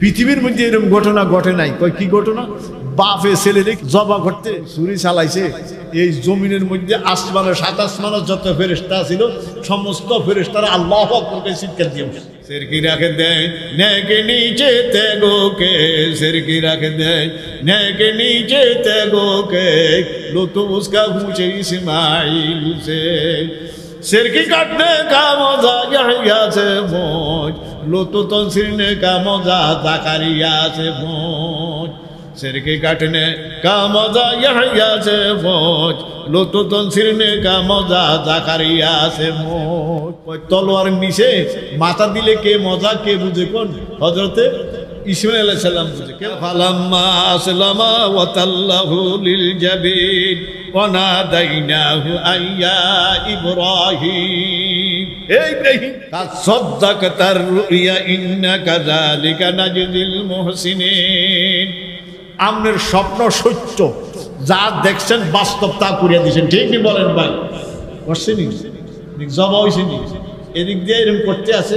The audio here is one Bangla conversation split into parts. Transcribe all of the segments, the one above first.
পৃথিবীর মধ্যে এরকম ঘটনা ঘটে নাই। কয় কি ঘটনা? বাপে ছেলে জবা করতে ছুরি চালাইছে। এই জমিনের মধ্যে আসমানের সাত আসমানের যত ফেরেশতা ছিল সমস্ত ফেরেশতারা আল্লাহু আকবার কে চিৎকার দিয়ে উঠে सिर की रख दे ने के नीचे तेगो के सिर की रख दे ने के नीचे तेगो के लो तो उसका पूछे इस्माइल से सिर की काटने का मौजा यहया से मौज लो तो तंसीरने का मौजा ज़करिया से मौज सिर के काटने का मौजा यहया से मौज लो तो तंसीरने का मौजा ज़करिया से मौज। तलवार नीचे माथा दिले के मौजा के बुझे कौन? हजरते इस्माइल अलैहिस सलाम बुझे के फलम्मा असलमा व तल्लहु लिल जबीन व नादाइनाहु अय्या इब्राहिम ए इब्राहिम तसद्दक़ता रुया इन्नाका ज़ालिका नजजिल मुहसिनीन। আমনের স্বপ্ন সত্য, যা দেখছেন বাস্তব তা করিয়া দিয়েছেন। ঠিক নি বলেন ভাই? করছেনি জবা হয়েছেনি। এদিক দিয়ে এরকম করতে আছে।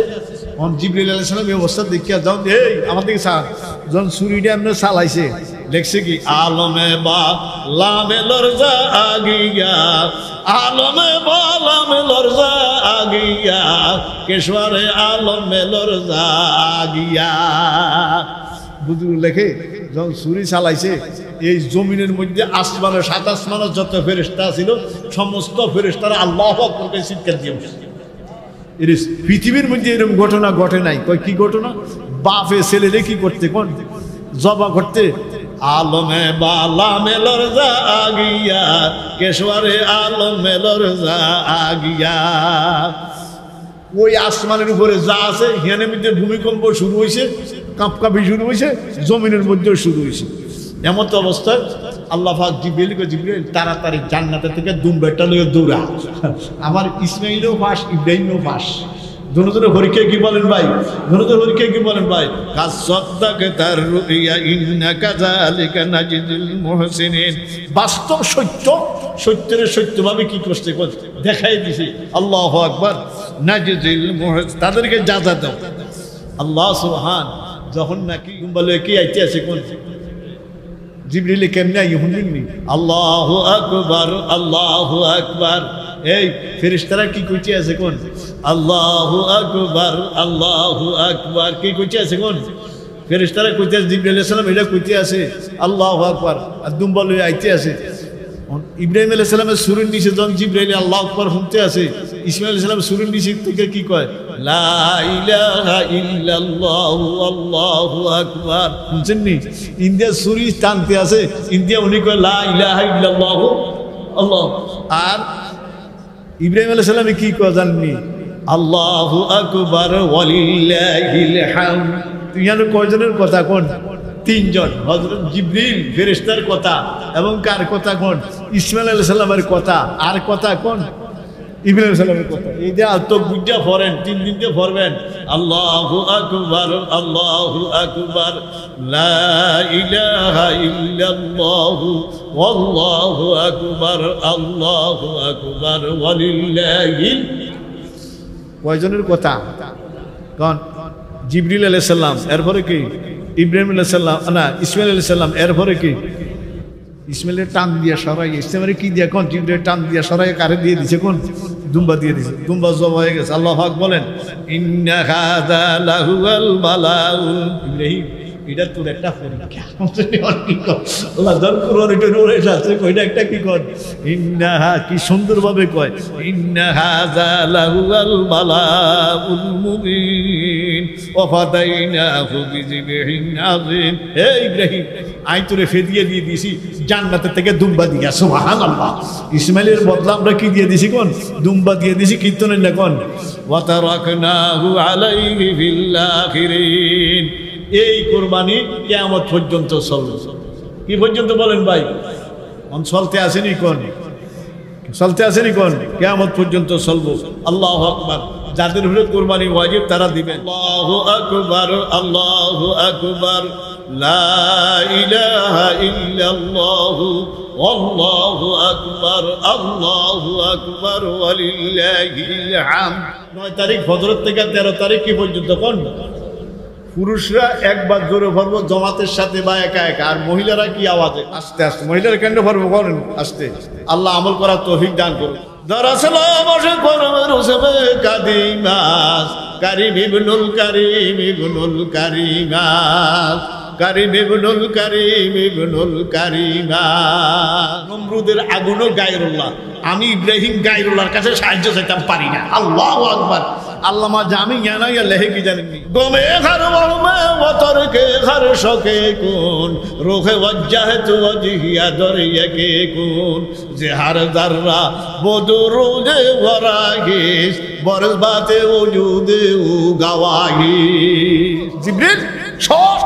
জিবরিল আলাইহিস সালাম এই অবস্থা দেখিয়া যাও, এই আমার দিকে স্যার যখন ছুরিটা এমনি চালাইছে দেখছে কি আলমে বা লামে লরজা আগিয়া আলমে বা লামে লরজা আগিয়া কেশওয়ারে আলমে লরজা আগিয়া। বুজুর্গ লেখে যখন ছুরি চালাইছে এই জমিনের মধ্যে আসমানের সাত আসমানের যত ফেরেশতা ছিল সমস্ত ফেরেশতারা আল্লাহু আকবার কে চিৎকার দিয়ে উঠে। পৃথিবীর মধ্যে এরকম ঘটনা ঘটে নাই। কয় কি ঘটনা? বাপে ছেলে কি করতে কোন জবা করতে আলমে বালা মেলর যা আগিয়া কেশওয়ারে আলমে লরজা আগিয়া। ওই আসমানের উপরে যা আছে হিয়ানের মধ্যে ভূমিকম্প শুরু হয়েছে, কাঁপকাঁপি শুরু হয়েছে, জমিনের মধ্যেও শুরু হয়েছে। এমন তো অবস্থায় আল্লাহ পাক জিবরিল তাড়াতাড়ি জান্নাতের থেকে দুম্বাটা লইয়া দৌড়া। আমার ইসমাইলও ফাঁস, ইব্রাহিমও ফাঁস। দুজনের পরীক্ষা কি বলেন ভাই? দুজনের পরীক্ষা কি বলেন ভাই? কাসাদদাকাতা রুইয়া ইন্নাকা যালিকা নাজিদুল মুহসিনিন। বাস্তব সত্য, সত্যের সত্যভাবে কি করতে দেখাই দিছে। আল্লাহু আকবার। নাজিদুল মুহসিন, তাদেরকে যাজা দাও। আল্লাহ সুবহান যখন নাকি বলে কি আইতে আছে কোন জিবরিল কেমনে ইহুন্নি আল্লাহু আকবার আল্লাহু আকবার। এই ফেরেশতারা কি কইতে আছে কোন আল্লাহু আকবার আল্লাহু আকবার কি কইতে আছে কোন ফেরেশতারা কইতে আছে জিবরিল আলাইহিস সালাম এটা কইতে আছে আল্লাহু আকবার আর দুম্বা লই আইতে আছে। ইব্রাহিম আলাইহিস সালামের সূরের নিচে যখন জিবরাইল আল্লাহু আকবার শুনতে আছে ইসমাইল আলাইহিস সালাম সূরের নিচে থেকে কি কয় লা ইলাহা ইল্লাল্লাহু আল্লাহু আকবার। শুনছেন নি? ইন্ডিয়া সূরি টানতে আছে, ইন্ডিয়া উনি কয় লা ইলাহা ইল্লাল্লাহু আল্লাহ। আর ইব্রাহিম আলাইহিস সালাম কি কয় জানেননি? আল্লাহু আকবার ওয়ালিল্লাহিল হামদ। ইয়ানো কয়জনের কথা কোন? তিনজন। হযরত জিবরিল ফেরেশতার কথা এবং কার কথা কোন? ইসমাইল আলাইহিস সালামের কথা। আর কথা কোন? ইব্রাহিম আলাইহিস সালামের কথা। এই যে তো বুঝা পড়েন, তিন দিনতে পড়বেন আল্লাহু আকবার আল্লাহু আকবার লা ইলাহা ইল্লাল্লাহু ওয়াল্লাহু আকবার আল্লাহু আকবার ওয়ালিল্লাহিল। কয়জনের কথা কোন? জিবরিল আলাইহিস সালাম, এরপরে কি ইব্রাহিম আলাইহিস সালাম, না ইসমাইল আলাইহিস সালাম, এরপরে কি ইসমাইলের টান দিয়া সরাই, ইসমাইলের কি দিয়া কোন জিবরিলের টান দিয়া সরাই কারে দিয়ে দিছে কোন? দুম্বা দিয়ে দিছে। দুম্বা জবা হয়ে গেছে। আল্লাহু পাক বলেন ইন্না হাযা লাহুল বালাউল। ইব্রাহিম এটা তোর একটা পরীক্ষা। কি কর আল্লাহ দর কোরআন এটা রয়ে আছে কইটা একটা কি কর ইন্নাহা কি সুন্দরভাবে কয় ইন্না হাযা লাহুল বালাউল মুবিন ওয়া ফাদাইনাহু বিযিবহিন আযীম। হে ইব্রাহিম আই তোরে ফেদিয়ে দিয়ে দিছি জান্নাতের থেকে দুম্বা দিয়া। সুবহানাল্লাহ। ইসমাইলের বদলা আমরা কি দিয়ে দিছি কোন? দুম্বা দিয়ে দিছি। কীর্তনের না কোন ওয়া তারাকনাহু আলাইহি ফিল আখিরিন। এই কুরবানি কিয়ামত পর্যন্ত চলবে। কি পর্যন্ত বলেন ভাই? চলতে আসেনি কোন? চলতে আসেনি কোন? কিয়ামত পর্যন্ত চলবো। আল্লাহু আকবার। যাদের উপরে কুরবানি ওয়াজিব তারা দিবেন। আল্লাহু আকবার আল্লাহু আকবার লা ইলাহা ইল্লাল্লাহু আল্লাহু আকবার আল্লাহু আকবার ওয়ালিল্লাহিল হামদ। 9 তারিখ ফজর থেকে 13 তারিখ কি পর্যন্ত কোন? পুরুষরা একবার জোরে পড়বো জমাতের সাথে বা একা একা, আর মহিলারা কি আওয়াজে? আস্তে আস্তে। মহিলারা কেন পড়বো করেন? আস্তে। আল্লাহ আমল করার তৌফিক দান করুন। দরাসলা বসে করমের ওসবে কাদিমাস কারিম ইবনুল কারিম ইবনুল কারিমাস কারিম ইবনুল কারিম ইবনুল কারিমাস। নমরুদের আগুনও গায়রুল্লাহ। আমি ইব্রাহিম গায়রুল্লাহর কাছে সাহায্য চাইতাম পারি না। আল্লাহু আকবার। আল্লামা জামি জানা ইয়া লেহে কি জানেননি? গমে ঘর ওমে ওতরকে ঘর শকে কোন রোহে ওয়াজহাত ওয়াজহিয়া দরিয়াকে কোন জেহার যাররা বদরুদে ওয়ারাগিস বরবাতে ওজুদে ও গাওয়াগি। জিবরিল সব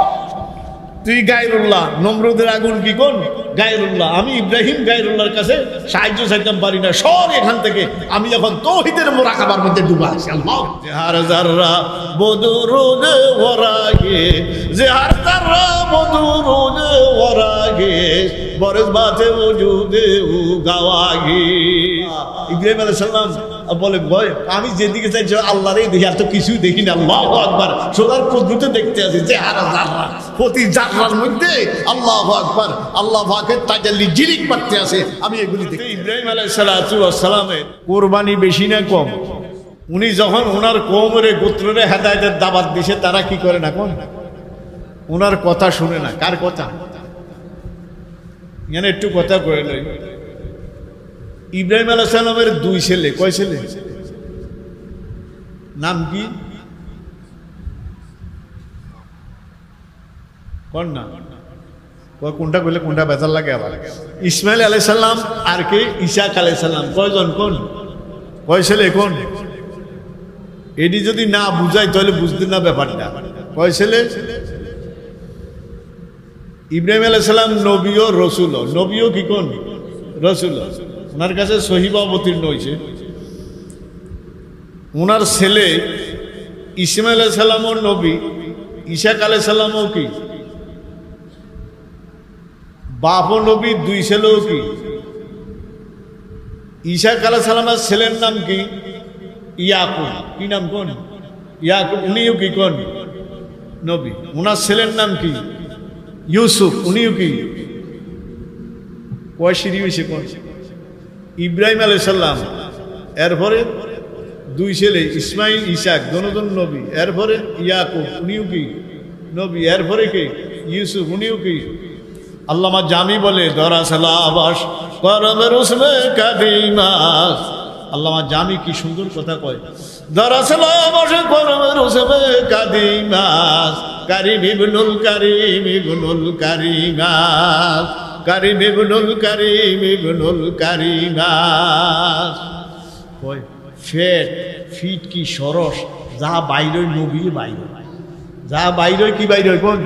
তুই গায়রুল্লাহ। নমরুদের আগুন কি কোন? গায়রুল্লাহ। আমি ইব্রাহিম গায়রুল্লাহর কাছে সাহায্য চাইতাম পারি না। সব এখান থেকে আমি এখন তাওহীদের মুরাকাবার মধ্যে ডুবা আছি। আল্লাহ জেহার যাররা বদরুদে ওয়ারাগে জেহার যাররা বদরুদে ওয়ারাগে বরবাতে ওজুদে ও গাওয়াগি। ইব্রাহিম আলাইহিস সালাম বলে ভয় আমি যেদিকে চাইছি আল্লাহরই দেখি, আর তো কিছুই দেখি না। আল্লাহু আকবার। সোনার পদ্ধতি দেখতে আছি যে আর জাররা প্রতি জাররার মধ্যে আল্লাহু আকবার আল্লাহ পাকের তাজাল্লি জিরিক পাচ্ছে আছে। আমি এগুলি দেখি। ইব্রাহিম আলাইহিস সালাতু ওয়াস সালামের কুরবানি বেশি না কম? উনি যখন ওনার কওমের গোত্রের হেদায়েতের দাওয়াত দিছে, তারা কি করে না কোন? ওনার কথা শুনে না। কার কথা? এখানে একটু কথা কয়ে লই। ইব্রাহিম আলাইহিস সালামের দুই ছেলে। কয় ছেলে? নাম কি? কোন না? কোনটা কইলে কোনটা বেজার লাগে আবার। ইসমাইল আলাইহিস সালাম আর কে? ইসাক আলাইহিস সালাম। কয়জন কোন? কয় ছেলে কোন? এটি যদি না বুঝাই তাহলে বুঝতে না ব্যাপারটা। কয় ছেলে? ইব্রাহিম আলাইহিস সালাম নবীও রসুলও। নবীও কি কোন? রসুল। ওনার কাছে সহিবা অবতীর্ণ হয়েছে। ওনার ছেলে ইসমাইল আলাইহিস সালামও নবী, ইসাক আলাইহিস সালামও কি বাপও নবী, দুই ছেলেও কি? ইসাক আলাইহিস সালামের ছেলের নাম কি? ইয়াকুব। কি নাম কোন? ইয়াকুব। উনিও কি কোন? নবী। ওনার ছেলের নাম কি? ইউসুফ। উনিও কি? কয়শিরি হয়েছে কোন? ইব্রাহিম আলাইহিস সালাম। এরপরে দুই ছেলে ইসমাইল ইসাক, দুজন নবী। এরপরে ইয়াকুব, উনিও কি নবী। এরপরে কি? ইউসুফ, উনিও কি? আল্লামা জামি বলে দরাসলা আবাস করমের উসমে কাদিমাস। আল্লামা জামি কি সুন্দর কথা কয়। দরাসলা আবাস করমের উসমে কাদিমাস কারিম ইবনুল কারিম ইবনুল কারিমাস কারিম ইবনুল কারিম ইবনুল কারিমাস। কয় ফেট ফিট কি সরস, যা বাইরে নবী বাইরে, যা বাইরে কি বাইরে কোন?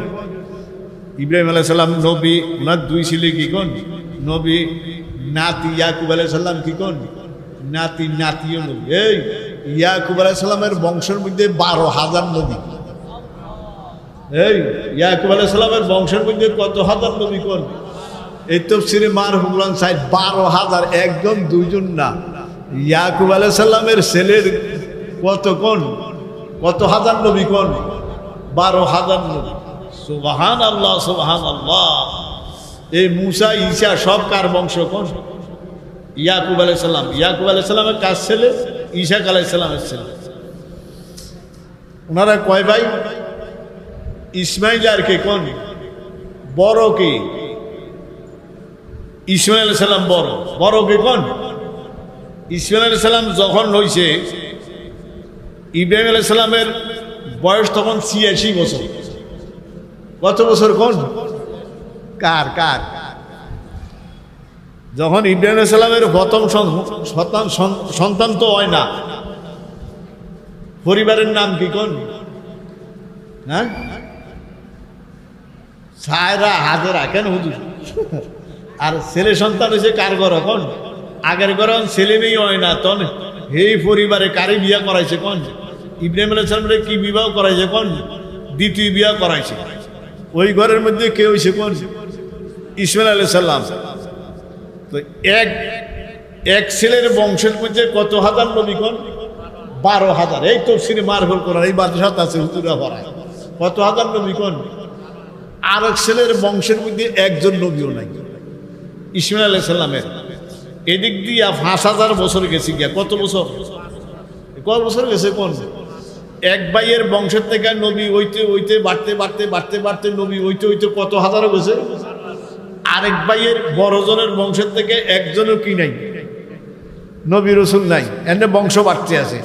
ইব্রাহিম আলাইহিস সালাম নবী। ওনার দুই ছেলে কি কোন? নবী। নাতি ইয়াকুব আলাইহিস সালাম কি কোন? নাতি। নাতিও নবী। এই ইয়াকুব আলাইহিস সালামের বংশের মধ্যে 12,000 নবী। এই ইয়াকুব আলাইহিস সালামের বংশের মধ্যে কত হাজার নবী কোন? এই তাফসীরে মারফুল সাইড 12,000, একজন দুইজন না। ইয়াকুব আলাইহিস সালামের ছেলের কত কোন? কত হাজার নবী কোন? 12,000 নবী। সুবহানাল্লাহ সুবহানাল্লাহ। এই মুসা ঈসা সব কার বংশ কোন? ইয়াকুব আলাইহিস সালাম। ইয়াকুব আলাইহিস সালামের কার ছেলে? ইসাক আলাইহিস সালামের ছেলে। ওনারা কয় ভাই? ইসমাইল আর কে কোন? বড় কে? ইসমাইল আলাইহিস সালাম বড়। বড় কে কোন? ইসমাইল আলাইহিস সালাম যখন হইছে, ইব্রাহিম আলাইহিস সালামের বয়স তখন 86 বছর। কত বছর কোন? কার কার? যখন ইব্রাহিম আলাইহিস সালামের প্রথম সন্তান তো হয় না, পরিবারের নাম কি কোন? হ্যাঁ, সায়রা হাজেরা। কেন হুজুর? আর ছেলে সন্তান হয়েছে কার ঘর? কোন? আগের ঘর ছেলে মেয়ে হয় না, তখন এই পরিবারে কারে বিয়া করাইছে কোন? ইব্রাহিম আলাইহিস সালামের কি বিবাহ করাইছে কোন? দ্বিতীয় বিয়া করাইছে। ওই ঘরের মধ্যে কে হয়েছে কোন? ইসমাইল আলাইহিস সালাম। তো এক ছেলের বংশের মধ্যে কত হাজার নবী কোন? 12,000। এই তাফসীরে মারফুল কোরআন এই বাদশাহ আছে হুজুরা পড়ায়। কত হাজার নবী কোন? আর এক ছেলের বংশের মধ্যে একজন নবীও নাই, ইসমাইল আলাইহিস সালামের। এদিক দিয়া 5000 বছর গেছে গিয়া। কত বছর? কত বছর গেছে কোন? এক ভাইয়ের বংশের থেকে নবী হইতে হইতে বাড়তে বাড়তে বাড়তে বাড়তে নবী হইতে হইতে কত হাজারও গেছে। আরেক ভাইয়ের বড়জনের বংশের থেকে একজনও কি নাই, নবী রসুল নাই, এনে বংশ বাড়তে আছে।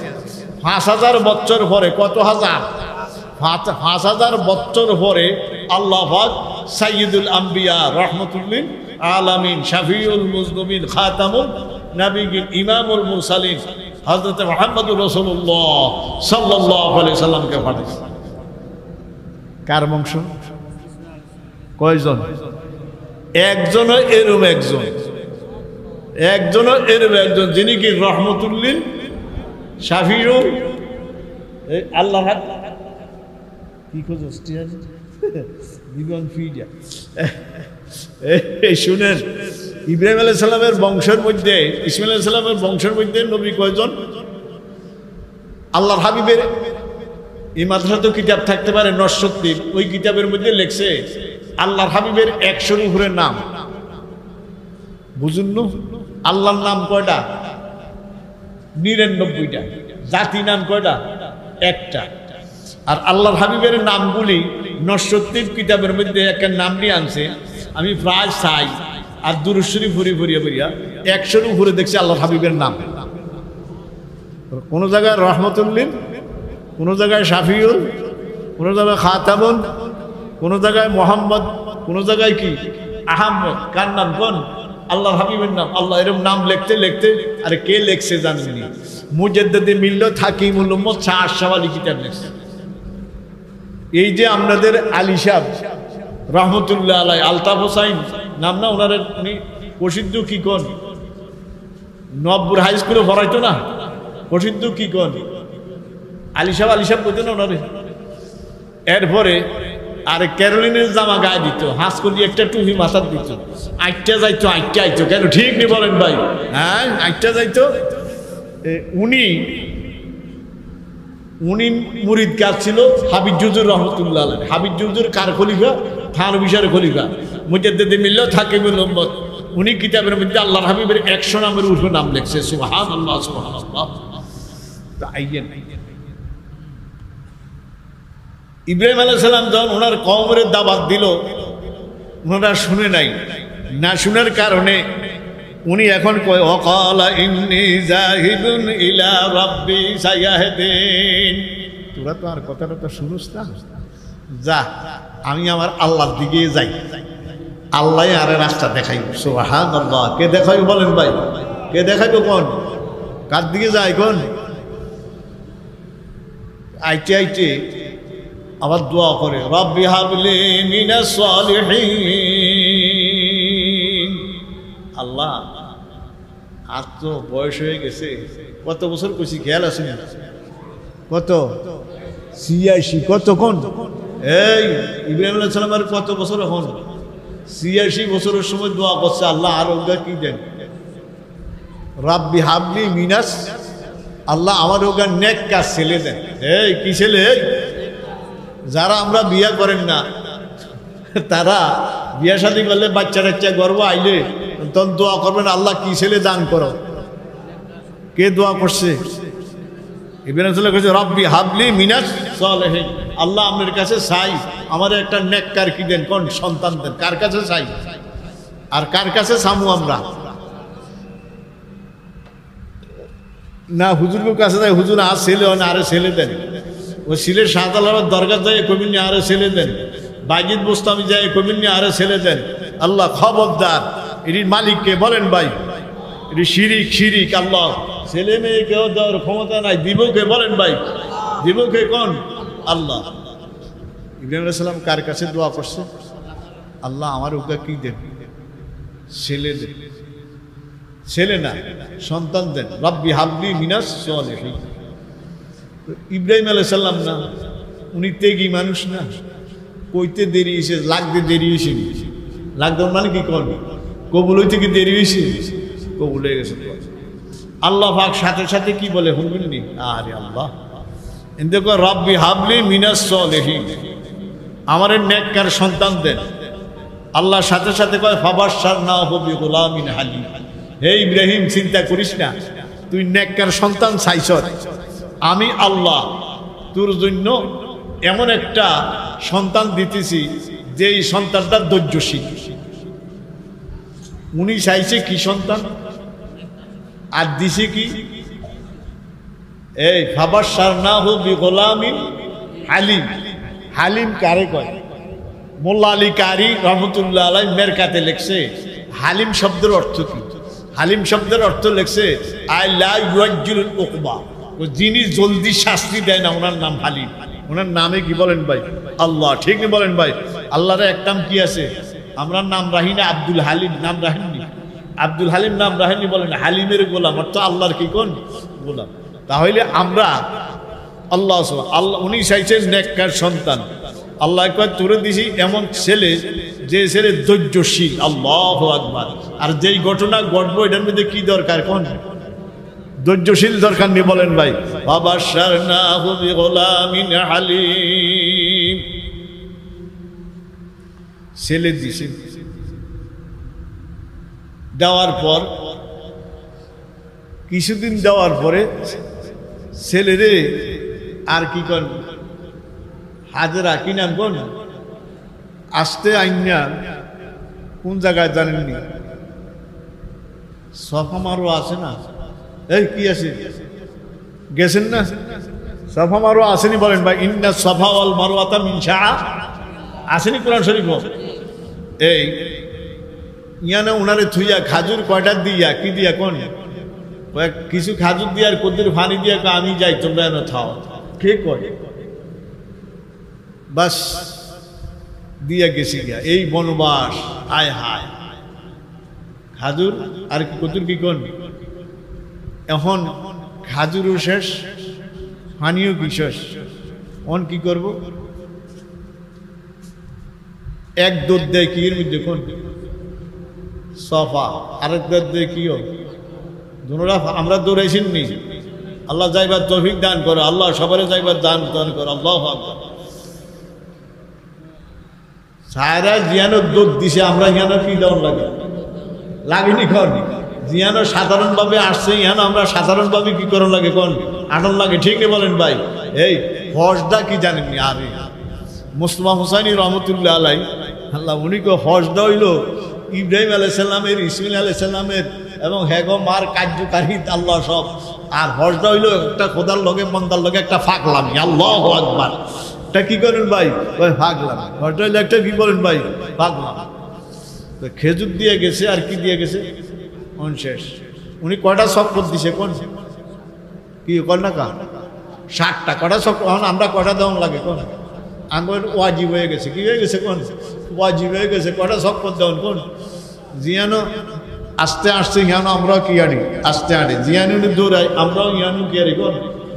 5000 বছর পরে, কত হাজার? 5000 বছর পরে আল্লাহ পাক সাইয়্যিদুল আম্বিয়া রাহমাতুল্লিল আলামিন শাফিউল মুজনিবিন খাতামুন নবিয়্যিন ইমামুল মুরসালিন হযরত মুহাম্মদুর রাসূলুল্লাহ সাল্লাল্লাহু আলাইহি সাল্লামকে পাঠাইছেন। কার বংশ? কয়জন? একজনও এরম একজন, একজনও এরম একজন, যিনি কি রহমতুল্লিল শাফিউল আল্লাহ কি খোঁজস জীবন ফিডা। এই শুনেন, ইব্রাহিম আলাইহিস সালামের বংশের মধ্যে, ইসমাইল আলাইহিস সালামের বংশের মধ্যে নবী কয়জন? আল্লাহর হাবিবের এই মাদ্রাসাতে কিতাব থাকতে পারে নরসত্তি, ওই কিতাবের মধ্যে লেখছে আল্লাহর হাবিবের 100-র উপরে নাম। বুঝুন না, আল্লাহর নাম কয়টা? 99টা। জাতি নাম কয়টা? একটা। আর আল্লাহর হাবিবের নামগুলি নরসত্তির কিতাবের মধ্যে একটা নাম নিয়ে আনছে। আমি প্রায় চাই আর দুরূদ শরীফ ভরিয়া 100-র উপরে দেখছি আল্লাহর হাবিবের নাম। কোন জায়গায় রহমতুল্লিল, কোন জায়গায় শাফিউল, কোন জায়গায় খাতামুন, কোন জায়গায় মোহাম্মদ, কোন জায়গায় কি আহমদ। কার নাম? কোন? আল্লাহর হাবিবের নাম। আল্লাহ এরকম নাম লিখতে লিখতে, আরে কে লেখছে জানেননি? মুজাদ্দিদে মিল্লাত হাকিমুল উম্মত শাহ আশরাফ আলী কিতাব লিখছে। এই যে আপনাদের আলী সাহেব রহমতুল্লাহ আলাই, আলতাফ হোসাইন নাম না ওনার, উনি প্রসিদ্ধ কি কোন? নবপুর হাই স্কুলে পড়াইতো না, প্রসিদ্ধ কি কোন? আলী সাহেব বলতো না ওনারে। এরপরে আর ক্যারোলিনের জামা গায়ে দিত, হাঁস করি একটা টুপি মাথার দিত, আইটা যাইতো আইতো। কেন ঠিক নেই বলেন ভাই? হ্যাঁ, আইটা যাইতো। উনি মুরিদ কাজ ছিল হাবিজ জুজুর রহমতুল্লাহ আলাইহি। হাবিজ জুজুর কার খলিফা? থানবিশার খলিফা মুজাদ্দিদে মিল্লাত হাকিমুল উম্মত। উনি কিতাবের মধ্যে আল্লাহর হাবিবের 100 নামের উপর নাম লিখছে। সুবহানাল্লাহ, সুবহানাল্লাহ। ইব্রাহিম আলাইহিস সালাম যখন ওনার কওমের দাওয়াত দিল, ওনারা শুনে নাই। না শোনার কারণে উনি এখন কয় ওয়াকালা ইন্নী যাহিবুন ইলা রাব্বি সায়াহদিন। তোরা তো আর কথাটা তো শুনুস না, যা আমি আমার আল্লাহর দিকে যাই, আল্লাহ আরে রাস্তা দেখাইব। সুবহানাল্লাহ। কে দেখাইব বলেন ভাই? কে দেখাইব? কোন? কার দিকে যায়? কোন? আইতে আবার দোয়া করে রব্বি হাবলি মিনাস সালিহিন। আল্লাহ আর তো বয়স হয়ে গেছে, কত বছর কইছি খেয়াল আছে না? কত? 86। কত কোন? এই ইব্রাহিম আলাইহিস সালামের কত বছর এখন? 86 বছরের সময় দোয়া করছে, আল্লাহ আর ওগা কি দেন? রাব্বি হাবলি মিনাস, আল্লাহ আমার ওগা নেক কাজ ছেলে দেন। এই কি ছেলে? যারা আমরা বিয়া করেন না, তারা বিয়া শাদী করলে বাচ্চা টাচ্চা গর্ব আইলে তখন দোয়া করবেন আল্লাহ কি ছেলে দান করো। কে দোয়া করছে? ইব্রাহিম সাল্লাল্লাহু আলাইহি ওয়াসাল্লাম রব্বি হাবলি মিনাস সালিহিন। আল্লাহ আপনার কাছে চাই আমার একটা নেককার কি দেন, কোন সন্তান দেন। কার কাছে চাই? আর কার কাছে চামু আমরা? না হুজুরের কাছে যাই, হুজুর আর ছেলে হয় না, আরে ছেলে দেন। ও সিলেট শাহজালালের দরগা যায় কবির নিয়ে আরে ছেলে দেন। বাইজিদ বোস্তামি যায় কবির নিয়ে আরে ছেলে দেন। আল্লাহ খবরদার, এটির মালিককে বলেন ভাই, এটি শিরিক। আল্লাহ ছেলে মেয়ে কেউ দেওয়ার ক্ষমতা নাই, দিবকে বলেন ভাই, দিবকে কোন? আল্লাহ। ইব্রাহিম আলাইহিস সালাম কার কাছে দোয়া করছে? আল্লাহ আমার ওকে কি দেন? ছেলে দেন। ছেলে না, সন্তান দেন। রব্বি হাবলি মিনাস সালিহিন। ইব্রাহিম আলাইহিস সালাম না, উনি তেগি মানুষ না, কইতে দেরি হয়েছে, লাগতে দেরি হয়েছে। লাগতে মানে কি করবে? কবুল হইতে কি দেরি হয়েছে? কবুল হয়ে গেছে। আল্লাহ পাক সাথে সাথে কি বলে শুনবেন নি? আরে আল্লাহ দেখো রব্বি হাবলি মিনাস সালিহিন। আমার নেককার সন্তান দেন। আল্লাহ সাথে সাথে কয় ফাবাশশারনাহু বিগুলামিন হালিম। হে ইব্রাহিম, চিন্তা করিস না, তুই নেককার সন্তান চাইছ, আমি আল্লাহ তোর জন্য এমন একটা সন্তান দিতেছি যেই সন্তানটা ধৈর্যশীল। উনি চাইছে কি সন্তান, আর দিছে কি? এই ফাবাশশারনাহু বিগুলামিন হালিম। হালিম কারে কয়? মোল্লা আলী কারি রহমতুল্লাহ আলাইহি মেরকাতে লেখছে হালিম শব্দের অর্থ কি। হালিম শব্দের অর্থ লেখছে আই লা ইউআজ্জিলুল উকবা, যিনি জলদি শাস্তি দেয় না, ওনার নাম হালিম। ওনার নামে কি বলেন ভাই? আল্লাহ। ঠিক না বলেন ভাই? আল্লাহর এক নাম কি আছে? আমরা নাম রাখি না আব্দুল হালিম, নাম রাখেননি আব্দুল হালিম, নাম রাখেননি, বলেন হালিমের গোলাম, অর্থাৎ আল্লাহর কি কোন গোলাম। তাহলে আমরা আল্লাহ আল্লাহ উনি চাইছেন নেককার সন্তান। আল্লাহ কয় তোরে দিছি এমন ছেলে যে ছেলে ধৈর্যশীল। আল্লাহু আকবার। আর যেই ঘটনা ঘটবো এটার মধ্যে কি দরকার? কোন ধৈর্যশীল দরকার নেই, বলেন ভাই? ফাবাশশারনাহু বিগুলামিন হালিম। ছেলে দিছে, দেওয়ার পর কিছুদিন দেওয়ার পরে ছেলেরে আর কি কর হাজরা কি নাম কোন আসতে আইনা কোন জায়গায় জানেননি? সফা মারোয়া আছে না? এই কি আছে, গেছেন না? সফা মারোয়া আসেনি? বলেন ভাই। ইন্না সফা ওয়াল মারওয়াতা মিন শাআ আসেনি কোরআন শরীফ? এই ইয়ানা উনারে থুইয়া খাজুর কয়টা দিয়া কি দিয়া কোন কিছু খাজুর দিয়া আর কদ্দুর পানি দিয়া আমি যাই, তোমরা এনে থাও। কে কয়? বাস দিয়া গেছি গিয়া এই বনবাস। আয় হায়, খাজুর আর কদ্দুর কি কোন? এখন খাজুরও শেষ, পানিও কি শেষ। অন কি করব? এক দুধ দেয় কি এর মধ্যে কোন সফা, আরেক দুধ দেয় কি? দুনোরা আমরা দৌড়াইছেন নি? আল্লাহ যাইবার তৌফিক দান করো, আল্লাহ সবারে যাইবার দান করো। আল্লাহু আকবার। সারা জিয়ানো দুধ দিছে, আমরা জিয়ানো কি দেওয়ার লাগে লাগেনি? কোন জিয়ানো সাধারণভাবে আসছে, ইয়ানো আমরা সাধারণভাবে কি করার লাগে? কোন আটন লাগে। ঠিক নেই বলেন ভাই? এই হজদা কি জানেননি? আরে মুস্তাফা হুসাইনি রহমতুল্লাহ আলাইহি আল্লাহ উনি কো হজদা হইল ইব্রাহিম আলাইহিস সালামের, ইসমাইল আলাইহিস সালামের এবং হেগো মার কার্যকারী আল্লাহ সব। আর হজদা হইল একটা খোদার লগে মন্দার লগে একটা ফাঁকলামি। আল্লাহু আকবার। এটা কি করেন ভাই? ওই ফাঁকলামি। হজদা হইল একটা কি বলেন ভাই? ফাঁকলামি। খেজুর দিয়ে গেছে আর কি দিয়ে গেছে? শেষ। উনি কয়টা শপথ দিছে? কোন কি কর না কা 60টা কটা শপথ। আমরা কটা দেওয়া লাগে? কোন আমার ওয়াজিব হয়ে গেছে। কি হয়ে গেছে? কোন ওয়াজিব হয়ে গেছে। কটা শপথ দেওয়ান? কোন জিয়ানো আস্তে আস্তে ইয়ানো আমরাও কি আনি আস্তে আনি, জিয়ানো দৌড়াই, আমরাও ইয়ানো কি আনি কোন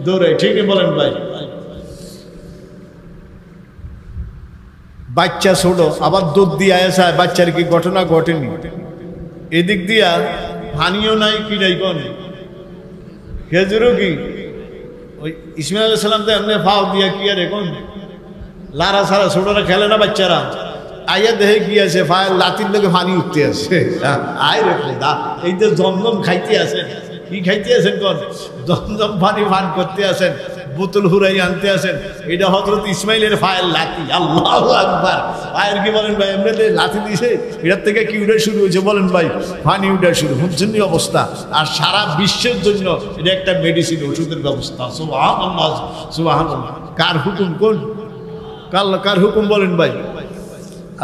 দৌড়াই। ঠিক বলেন ভাই? বাচ্চা ছোট, আবার দুধ দিয়ে আসা, বাচ্চার কি ঘটনা ঘটেনি? এদিক দিয়া পানিও নাই, কি নাই কোন খেজুরও কি ওই ইসমাইল আলাইহিস সালাম তো এমনি ফাও দিয়া কি আরে কোন লারা সারা ছোটরা খেলে না বাচ্চারা, আইয়া দেহে কি আছে ফায়ের লাতির লোকে পানি উঠতে আছে। আয় রে খোদা, এই যে জমজম খাইতে আছেন, কি খাইতে আছেন? কোন জমজম পানি পান করতে আছেন, বোতল হুরাই আনতে আছেন। এটা হযরত ইসমাইলের ফায়ের লাতি। আল্লাহু আকবার। ফায়ের কি বলেন ভাই? এমনি লাতি দিছে, এটার থেকে কি উঠে শুরু হয়েছে বলেন ভাই? পানি উঠে শুরু হচ্ছে অবস্থা। আর সারা বিশ্বের জন্য এটা একটা মেডিসিন, ওষুধের ব্যবস্থা। সুবহানাল্লাহ, সুবহানাল্লাহ। কার হুকুম? কোন কার হুকুম বলেন ভাই?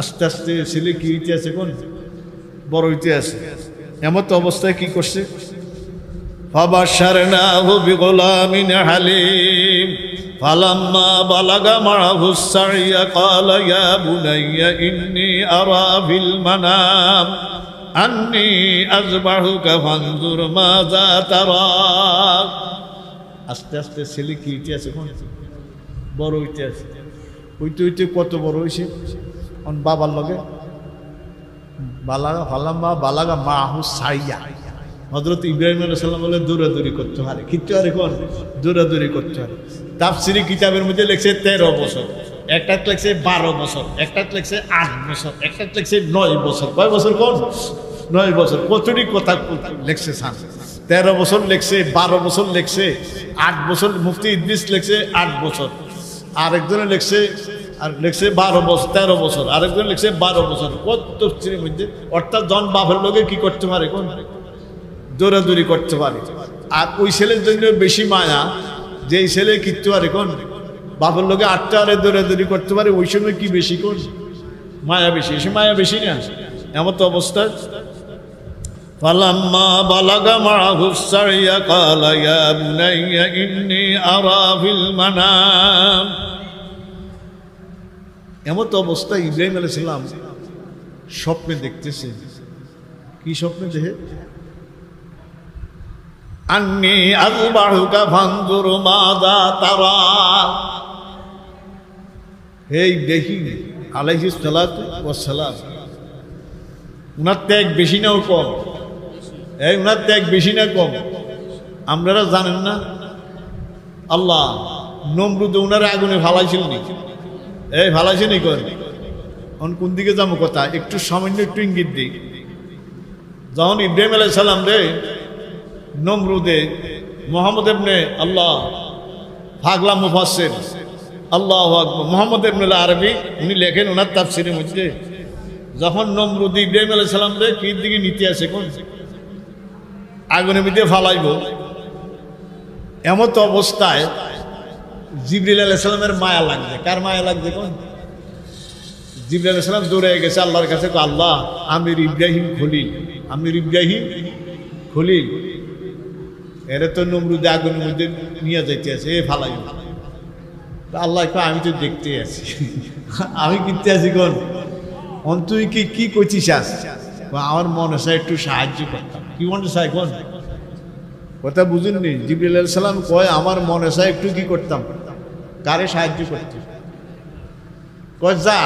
আস্তে আস্তে ছেলে কি হইতে আছে? কোন বড় হইতে আছে। এমত অবস্থায় কি করছে? ফাবাশশারনাহু বিগুলামিন হালিম ফালাম্মা বালাগা মা'হুস সা'য়া ক্বালা ইয়া বুনাইয়া ইন্নী আরা ফিল মানাম আন্নী আযবাহুকা ফানজুর মাযা তারা। আস্তে আস্তে ছেলে কি হইতে আছে? কোন বড় হইতে আছে। হইতে হইতে কত বড় হয়েছে? বাবার লগে বালাগা ফালাম্মা বালাগা মা'হুস সা'য়া। হযরত ইব্রাহিম আলাইহিস সালাম বলে দৌড়াদৌড়ি করতে পারে, কিন্তু আরে কোন দৌড়াদৌড়ি করতে পারে। তাফসীরি কিতাবের মধ্যে লেখছে 13 বছর। একটা লেখছে 12 বছর, একটা লেখছে 8 বছর, একটা লেখছে 9 বছর। কয় বছর কোন? 9 বছর। কতটি কথা লেখছে সান। 13 বছর লেখছে, 12 বছর লেখছে, 8 বছর। মুফতি ইদ্রিস লেখছে 8 বছর, আরেকজনে লেখছে আর লেখছে 12 বছর, 13 বছর, আরেকজন লেখছে 12 বছর। কত তফসিরের মধ্যে, অর্থাৎ জন বাপের লোকে কি করতে পারে কোন? দৌড়াদৌড়ি করতে পারে। আর ওই ছেলের জন্য বেশি মায়া, যে ছেলে কিনতে পারে কোন? বাপের লোকে 8টা আরে দৌড়াদৌড়ি করতে পারে, ওই সময় কি বেশি কোন? মায়া বেশি। এসে মায়া বেশি না? এমন তো অবস্থা। ফালাম্মা বালাগা মাআহু সাইয়া ক্বালা ইয়া বুনাইয়া ইন্নী আরা ফিল মানাম। এমন তো অবস্থা ইব্রাহিম আলাইহিস সালাম স্বপ্নে দেখতেছে। কি স্বপ্নে দেখে? আন্নী আযবাহুকা ফানজুর মাযা তারা। হে ইব্রাহিম আলাইহিস সালাতু ওয়াস সালাম, উনার ত্যাগ বেশি না কম? এই উনার ত্যাগ বেশি না কম? আপনারা জানেন না আল্লাহ নমরুদ উনারে আগুনে ফালাইছিলেন, এই ফালাইছেনি কর। এখন কোন দিকে যাবো কথা, একটু সামান্য একটু ইঙ্গিত দিই। যখন ইব্রাহিম আলাইহিস সালাম রে নমরুদে মুহাম্মদ ইবনে আল্লাহ পাগলা মুফাসসির আল্লাহু আকবার মুহাম্মদ ইবনে আরবি উনি লেখেন ওনার তাফসীরের মধ্যে, যখন নমরুদ ইব্রাহিম আলাইহিস সালাম রে কি দিকে নিতে আসে কোন? আগুনের মধ্যে ফালাইব। এমন তো অবস্থায় জিবরিল আলাইহিস সালামের মায়া লাগছে। কার মায়া লাগছে কোন? জিবরিল আলাইহিস সালাম দৌড়ে গেছে আল্লাহর কাছে, আল্লাহ আমির ইব্রাহিম খলিল, আমির ইব্রাহিম খলিল এরা তো নমরুদে আগুনের মধ্যে নিয়ে যাইতে আছে, এ ফালাইব। আল্লাহ আমি তো দেখতে আছি, আমি কিনতে আছি কোন? তুই কি করছিস? আমার মনে চায় একটু সাহায্য করতাম। কি মনে চায় কোন? কথা বুঝুননি? জিবরিল আলাইহিস সালাম কয় আমার মনে চায় একটু কি করতাম? কারে সাহায্য করতে? কয় যা,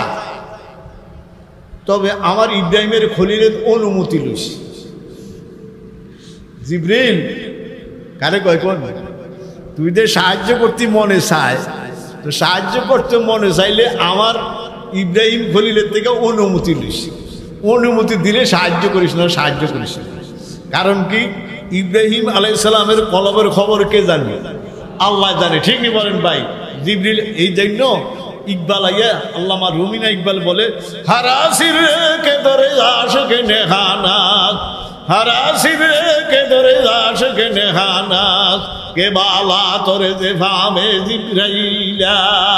তবে আমার ইব্রাহিমের খলিলের অনুমতি লইস। জিবরিল কারে কয় কোন? তুই যে সাহায্য করতে মনে চায়, তো সাহায্য করতে মনে চাইলে আমার ইব্রাহিম খলিলের থেকে অনুমতি লইস। অনুমতি দিলে সাহায্য করিস না, সাহায্য করিস না। কারণ কি? ইব্রাহিম আলাইহিস সালামের কলবের খবর কে জানে? আল্লাহ জানে। ঠিকই বলেন ভাই। জিবরিল এই জন্য ইকবাল আইয়া আল্লামা রুমিনা ইকবাল বলে, হারাসির কে ধরে আশকে নেহানাত, হারাসির কে ধরে আশকে নেহানাত, কে বালা তোরে যে ফামে জিবরাইলাস।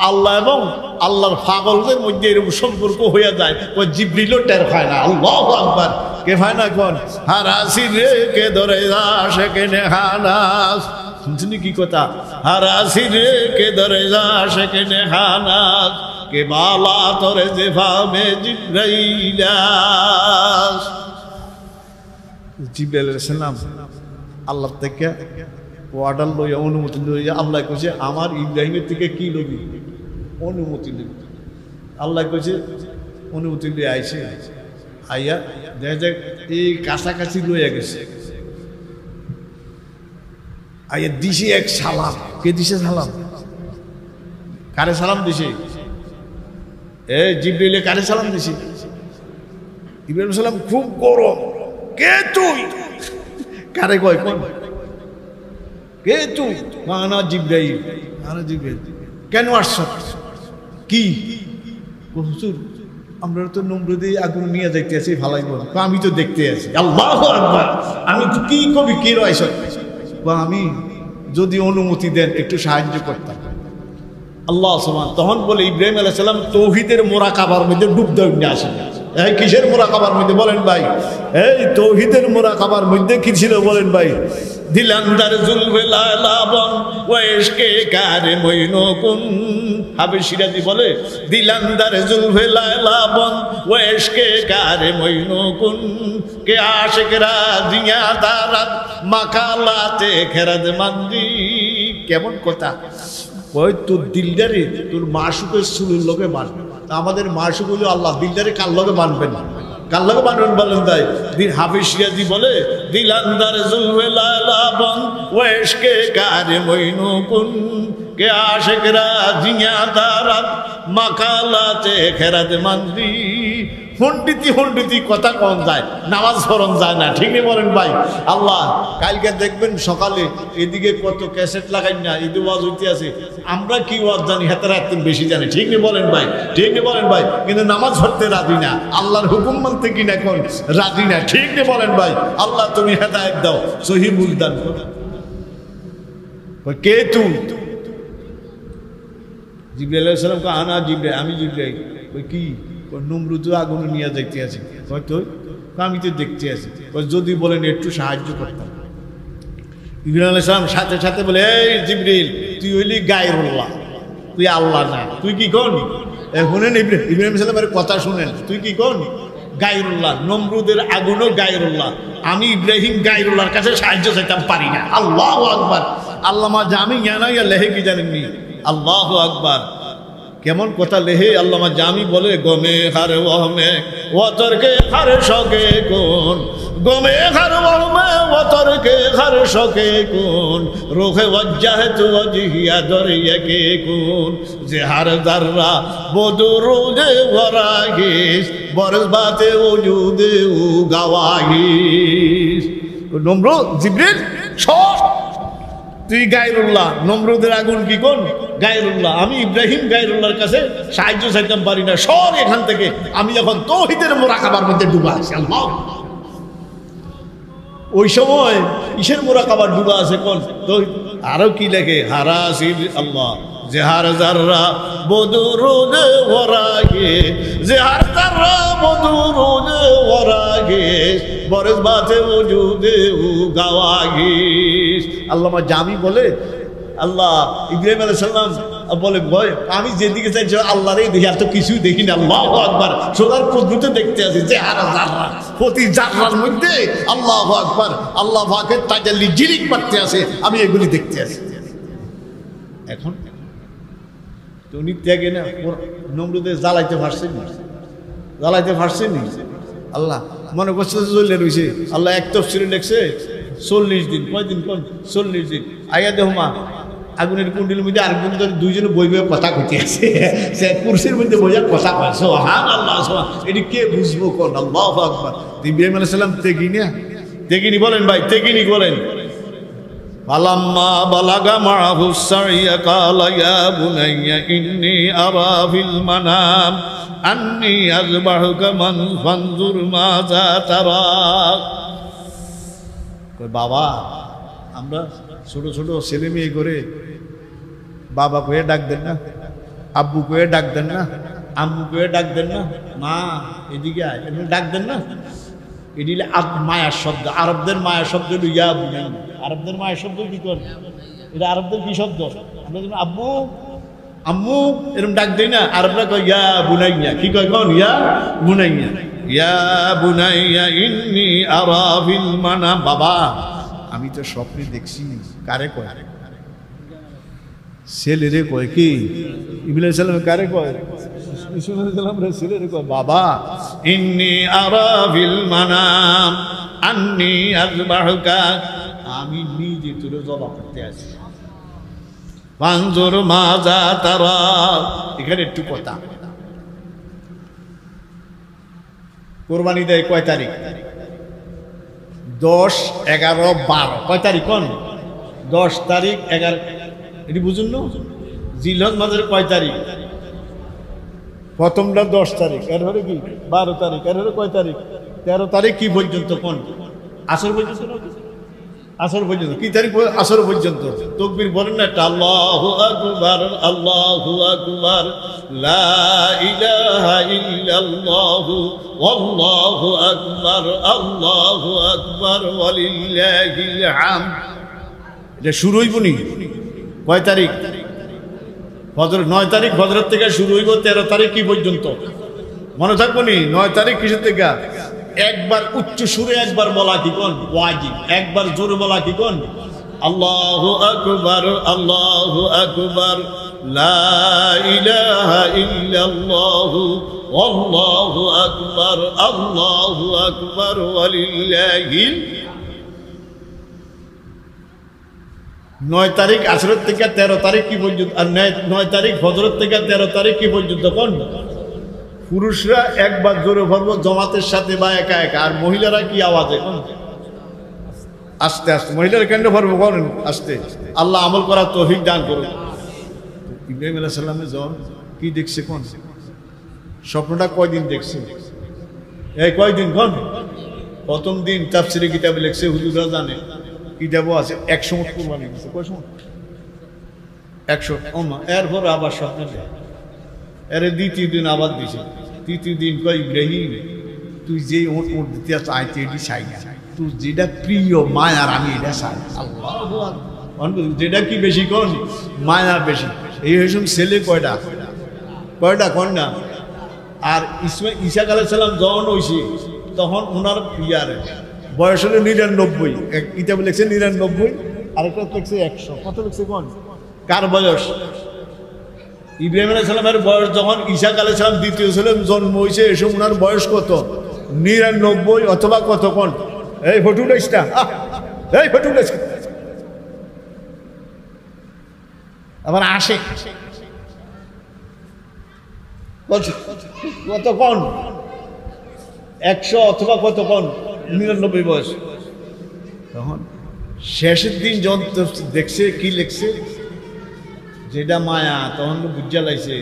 আল্লাহ এবং আল্লাহর পাগলদের মধ্যে এরকম সম্পর্ক হয়ে যায়, ওই জিবরিলও টের পায় না। আল্লাহু আকবার। কে পায় না কোন? হারাসির কে ধরে আশকে নেহানাত। শুনছেন কি কথা? হারাসির কে ধরে আশকে নেহানাত, কে বালা তোরে যে ফামে জিবরাইলাস। জিবরাইল আলাইহিস সালাম আল্লাহ থেকে অর্ডার লইয়া অনুমতি লইয়া আল্লাহ কইছে আমার ইব্রাহিমের থেকে কি লবি? অনুমতি লবি। আল্লাহ কইছে অনুমতি লইয়া আইছে। আইয়া দেখা যাক এই কাছাকাছি লইয়া গেছে। আইয়া দিছে এক সালাম। কে দিছে সালাম? কারে সালাম দিছে? জিবরিলে কারে সালাম দিছে? ইব্রাহিম সালাম খুব গরম। কে তুই? কারে কয় কোন? কে তুই? না জিবরাইল। না জিবরাইল। কেন আসছ? কি? হুজুর আমরা তো নমরুদে আগুন নিয়ে যাইতে আছি, ভালাইব। আমি তো দেখতে আছি। আল্লাহু আকবার। আমি তো কি কবি কি রয়েছ? আমি যদি অনুমতি দেন একটু সাহায্য করতাম। আল্লাহ সুবহান। তখন বলে ইব্রাহিম আলাইহিস সালাম তৌহিদের মোরাকাবার মধ্যে ডুব দিয়ে আসেন। এই কিসের মোরাকাবার মধ্যে বলেন ভাই? এই তৌহিদের মোরাকাবার মধ্যে কি ছিল বলেন ভাই? দিলান্দার জুলফে লালাবন ওয়েশকে কারে মইনকুন। হাবিব সিরাজি বলে দিলান্দার জুলফে লালাবন ওয়েশকে কারে মইনকুন, কে আশিকরা জিয়া দারাত মাকালাতে খেরাদ মান্দি। কেমন কথা? ওই তোর দিলদারে তোর মাসুকের সুরের লোকে মানবে। আমাদের মাসুক হলো আল্লাহ। দিলদারে কার লোকে মানবেন? কার লোকে মানবেন বলেন তাই? হাফিজ সিরাজি বলে দিলান্দার জুলফে লালাবন ওয়েশকে কারে মইনকুন, কে আশেকরা জিয়াদারাত মাকালাতে খেরাত মান্দি হন্ডিতি কথা কম যায়, নামাজ পড়ন যায় না, ঠিক নেই বলেন ভাই? আল্লাহ কালকে দেখবেন সকালে এদিকে কত ক্যাসেট লাগাই না, ঈদে ওয়াজ হইতে আছে, আমরা কি ওয়াজ জানি হেতারা একদম বেশি জানে, ঠিক নেই বলেন ভাই? ঠিক নেই বলেন ভাই? কিন্তু নামাজ পড়তে রাজি না, আল্লাহর হুকুম মানতে কিনা এখন রাজি না, ঠিক নেই বলেন ভাই? আল্লাহ তুমি হেদায়েত দাও, সহি বুঝ দান করো। কে তুই? জিবরাইল আলাইহিস সালাম কে আনা জিবরাইল, আমি জিবরাইল। ওই কি নমরুদ আগুন নিয়ে যাইতে আছে, হয়তো আমি তো দেখতে আছি, যদি বলেন একটু সাহায্য করতাম। ইব্রাহিম আলাইহিস সালাম সাথে সাথে বলে, এই জিবরিল তুই হইলি গায়রুল্লাহ, তুই আল্লাহ না, তুই কি কোন? শুনেন ইব্রাহিম সালামের কথা শুনেন, তুই কি কোন? গায়রুল্লাহ। নমরুদের আগুনও গায়রুল্লাহ, আমি ইব্রাহিম গায়রুল্লাহর কাছে সাহায্য চাইতাম পারি না। আল্লাহু আকবার। আল্লামা জামি জানাইয়া লেহে কি জানেননি? আল্লাহু আকবার। কেমন কথা লেহে আল্লামা জামি বলে, গমে হারে ওহমে ওতরকে হারে শকে কোন, গমে হারে ওহমে ওতরকে হারে শকে কোন, রোহে ওয়াজ্জাহ তু ওয়াজহিয়া দরিয়াকে কোন, যে হার যাররা বদরুদে ওয়ারাগিস বরবাতে ওজুদে উ গাওয়াগিস। নমরুদ জিবরিল সব তুই গায়রুল্লাহ, নমরুদের আগুন কি কোন? গায়রুল্লাহ। আমি ইব্রাহিম গায়রুল্লাহর কাছে সাহায্য চাইতাম পারি না, সর এখান থেকে, আমি এখন তাওহীদের মুরাকাবার মধ্যে ডুবা আছি। আল্লাহ, ওই সময় কিসের মুরাকাবার ডুবা আছে কোন? তো আরো কি লেখে, হারাসিল আল্লাহ জেহার জাররা বদরুদে ওরাগে, জেহার জাররা বদরুদে ওরাগে বরবাতে ওজুদে উ গাওয়াগিস। আল্লামা জামি বলে, আল্লাহ ইব্রাহিম আলাইহিস সালাম বলে, ভয় আমি যেদিকে চাইছি আল্লাহরে দেখি, আর তো কিছুই দেখি না। আল্লাহু আকবার। সোনার পদ্ধতি দেখতে আছি, যে হারা জাররা, প্রতি জাররার মধ্যে আল্লাহু আকবার, আল্লাহ পাকের তাজাল্লি জিরিক পাচ্ছে আছে, আমি এগুলি দেখতে আছি। এখন তো উনি ত্যাগে না, নমরুদে জ্বালাইতে পারছেন, জ্বালাইতে পারছেন। আল্লাহ মনে করছে চলে রয়েছে, আল্লাহ এক তফসিরে লেখছে 40 দিন। কয়দিন কোন? 40 দিন। আইয়া দেহ মা আগুনের কুণ্ডির মধ্যে আরেকজন ধরে দুইজনে বই বই কথা কইতে আছে, সে কুরসির মধ্যে বইয়া কথা কয়, সুবহানাল্লাহ। এটি কে বুঝবো কোন? আল্লাহু আকবার। ইব্রাহিম আলাইহিস সালাম তেগিনা, তেগিনি বলেন ভাই, তেগিনি বলেন। ফালাম্মা বালাগা মাহু সাইয়া কালা ইয়া বুনাইয়া ইন্নী আরা ফিল মানাম আন্নী আযবাহুকা ফানজুর মাযা তারা। বাবা, আমরা ছোট ছোট ছেলে মেয়ে করে বাবা কয়ে ডাক দেন না, আব্বু কয়ে ডাক দেন না, আম্মু কয়ে ডাক দেন না, মা এদিকে আয় ডাক দেন না। এটি মায়ার শব্দ, আরবদের মায়ার শব্দ হল ইয়া বুনাইয়া। আরবদের মায়ের শব্দ কি করেন? এটা আরবদের কি শব্দ? আমরা যেমন আব্বু আম্মু এরকম ডাক দেই না, আরবরা কয় ইয়া বুনাইয়া। কি কয়? কোন? ইয়া বুনাইয়া। ইয়া বুনাইয়া ইন্নী আরা ফিল মানাম। বাবা আমি তো স্বপ্নে দেখছি। কারে কয়? ছেলেরে কয়। কি ইব্রাহিম আলাইহিস সালাম কারে কয়? ছেলেরে কয় বাবা ইন্নী আরা ফিল মানাম আন্নী আযবাহুকা, আমি নিজে তোরে জবাব করতে আছি। ফানজুর মাযা তারা। এখানে একটু কথা, কোরবানি দেয় কয় তারিখ? 10, 11, 12। কয় তারিখ? কোন? 10 তারিখ, 11। এটি বুঝুন না? জিলহজ মাসের কয় তারিখ? প্রথমটা 10 তারিখ, এরপরে কি 12 তারিখ, এরপরে কয় তারিখ? 13 তারিখ। কি পর্যন্ত? কোন? আসর পর্যন্ত। আসর পর্যন্ত। কি তারিখ? আসর পর্যন্ত। তাকবীর বলেন না একটা? আল্লাহু আকবার, আল্লাহু আকবার, লা ইলাহা ইল্লাল্লাহু আল্লাহু আকবার, আল্লাহু আকবার ওয়ালিল্লাহিল হামদ। এটা শুরু হইব নি কয় তারিখ? ফজর 9 তারিখ। ফজরের থেকে শুরু হইব 13 তারিখ কি পর্যন্ত? মনে থাকবো নি? 9 তারিখ কিসের থেকে? একবার উচ্চ সুরে একবার বলা কি কোন? ওয়াজিব। একবার জোরে বলা কি কোন? আল্লাহু আকবার, আল্লাহু আকবার, লা ইলাহা ইল্লাল্লাহু আল্লাহু আকবার, আল্লাহু আকবার ওয়ালিল্লাহিল। 9 তারিখ আসরের থেকে 13 তারিখ কি পর্যন্ত, আর 9 তারিখ ফজরের থেকে 13 তারিখ কি পর্যন্ত কোন পুরুষরা একবার জোরে পড়বো জমাতের সাথে বা একা একা, আর মহিলারা কি আওয়াজে কোন আস্তে আস্তে। মহিলারা কেন পড়বো করেন আস্তে। আল্লাহ আমল করার তৌফিক দান করুন। ইব্রাহিম আলাইহিস সালামের জন কি দেখছে কোন স্বপ্নটা কয়দিন দেখছে, এই কয়দিন কোন প্রথম দিন তাফসীরে কিতাবে লিখছে, হুজুররা জানে কিতাবও আছে 100 মণ কুরবানি দিছে। কয় সময় 100 ওমা। এরপর আবার স্বপ্ন এর দ্বিতীয় দিন আবার দিছে। তৃতীয় দিন কয় ইব্রাহিম তুই যেই ওট ওট দিতে চাইতে এটি চাই না, তুই যেটা প্রিয় মায়ার আমি এটা চাই। আল্লাহু আকবার। যেটা কি বেশি কোন মায়া বেশি। এই হইসম ছেলে কয়টা কয়টা কোন না। আর ঈসা আলাইহিস সালাম যখন হইছে তখন ওনার ইয়ার বয়স হলো 99। এক কিতাবে লিখছে 99, আরেকটা লিখছে 100। কত লিখছে কোন কার বয়স? ইব্রাহিম আলাইহিস সালামের বয়স যখন ঈসা আলাইহিস সালাম দ্বিতীয় ছেলে জন্ম হয়েছে এসব ওনার বয়স কত 99 অথবা কত কোন। এই ফটো উঠাইছটা, এই ফটো উঠাইছ আবার আসে কত কোন 100 অথবা কত কোন 99 বয়স। তখন শেষের দিন যখন দেখছে কি লিখছে যেটা মায়া, তখন বুঝা লাগছে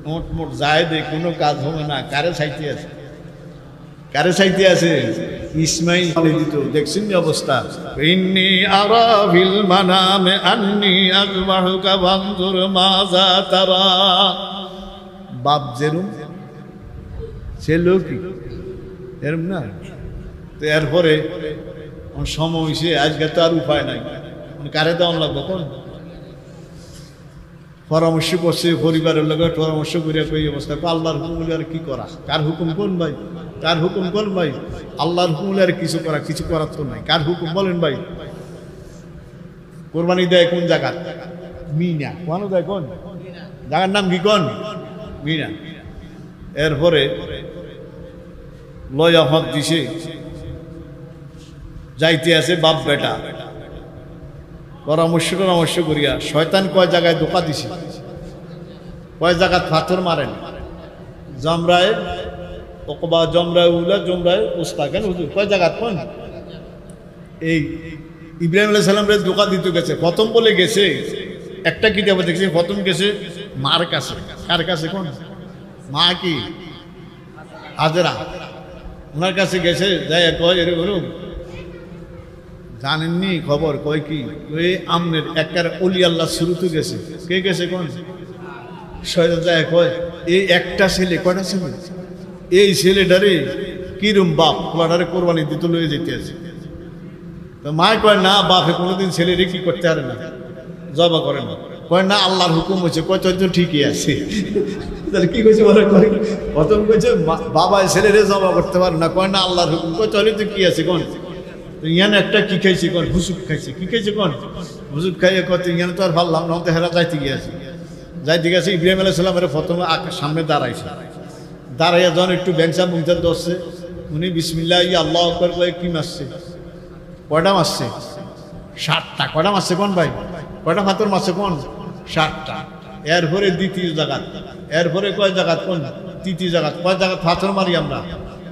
মোট মোট যায় দে কোনো কাজ হবে না। কারে চাইতে আছে, কারে চাইতে আছে? ইসমাইল দিত। দেখছেন অবস্থা, ইন্নী আরা ফিল মানামে আন্নী আযবাহুকা ফানজুর মাযা তারা। বাপ যেরম ছেলেও কি এরম না। তো এরপরে সময় হয়েছে, আজকে তো আর উপায় নাই, কারে দেওয়ান লাগবে কোন। পরামর্শ করছে পরিবারের লোক, পরামর্শ করিয়া কই অবস্থা আল্লাহর হুকুম আর কি করা, কার হুকুম কোন ভাই, কার হুকুম কোন ভাই? আল্লাহর হুকুম আর কিছু করা, কিছু করার তো নাই। কার হুকুম বলেন ভাই? কোরবানি দেয় কোন জায়গা? মিনা। কোন দেয় কোন জায়গার নাম কি কোন? মিনা। এরপরে লয় আহমদ দিছে, যাইতে আছে বাপ বেটা পরামর্শ করিয়া। শয়তান কয় জায়গায় ধোকা দিছে, কয় জায়গায় পাথর মারেন, জমরায় ওকবা, জমরায় উলা, জমরায় উস্তা। কেন হুজুর কয় জায়গা কোন? এই ইব্রাহিম আলাইহিস সালামের ধোকা দিতে গেছে। প্রথম বলে গেছে একটা কিতাবে দেখছি, প্রথম গেছে মার কাছে। কার কাছে কোন? মা কি হাজেরা, ওনার কাছে গেছে। যাই কয় এরকম জানেননি খবর? কয় কি ওই আমনের একবার অলি আল্লাহ শুরুতে গেছে। কে গেছে কোন? শয়তান যায় কয় এই একটা ছেলে, কয়টা ছেলে? এই ছেলেটারে কিরম বাপ কোয়াটারে কোরবানি দিতে লয়ে যেতে আছে। তো মা কয় না, বাপে কোনোদিন ছেলেরে কি করতে পারে না, জবা করে না। কয় না, আল্লাহর হুকুম হয়েছে। কয় তো ঠিকই আছে। তাহলে কি কইছে বলে? কয় প্রথম কইছে বাবা ছেলেরে জবা করতে পারে না। কয় না, আল্লাহর হুকুম। কয় তাহলে তো কি আছে কোন? ইয়ান একটা কি খাইছে কোন? হুসুক খাইছে। কি খাইছে কোন? হুসুক খাইয়ে কত ইয়ান তো আর ভাবলাম না, তো হেরা যাইতে গিয়েছে। ইব্রাহিম আলাইহিস সালামের প্রথমে সামনে দাঁড়াইছে। দাঁড়াইয়া যখন একটু ব্যাংসা মুংসা ধরছে, উনি বিসমিল্লাহ আল্লাহু আকবার কয়ে কি মারছে? কয়টা মারছে? 7টা। কয়টা মারছে কোন ভাই? কয়টা পাথর মারছে কোন? 7টা। এরপরে দ্বিতীয় জায়গাত, এরপরে কয় জায়গাত কোন? তৃতীয় জায়গাত। কয় জায়গাত পাথর মারি আমরা?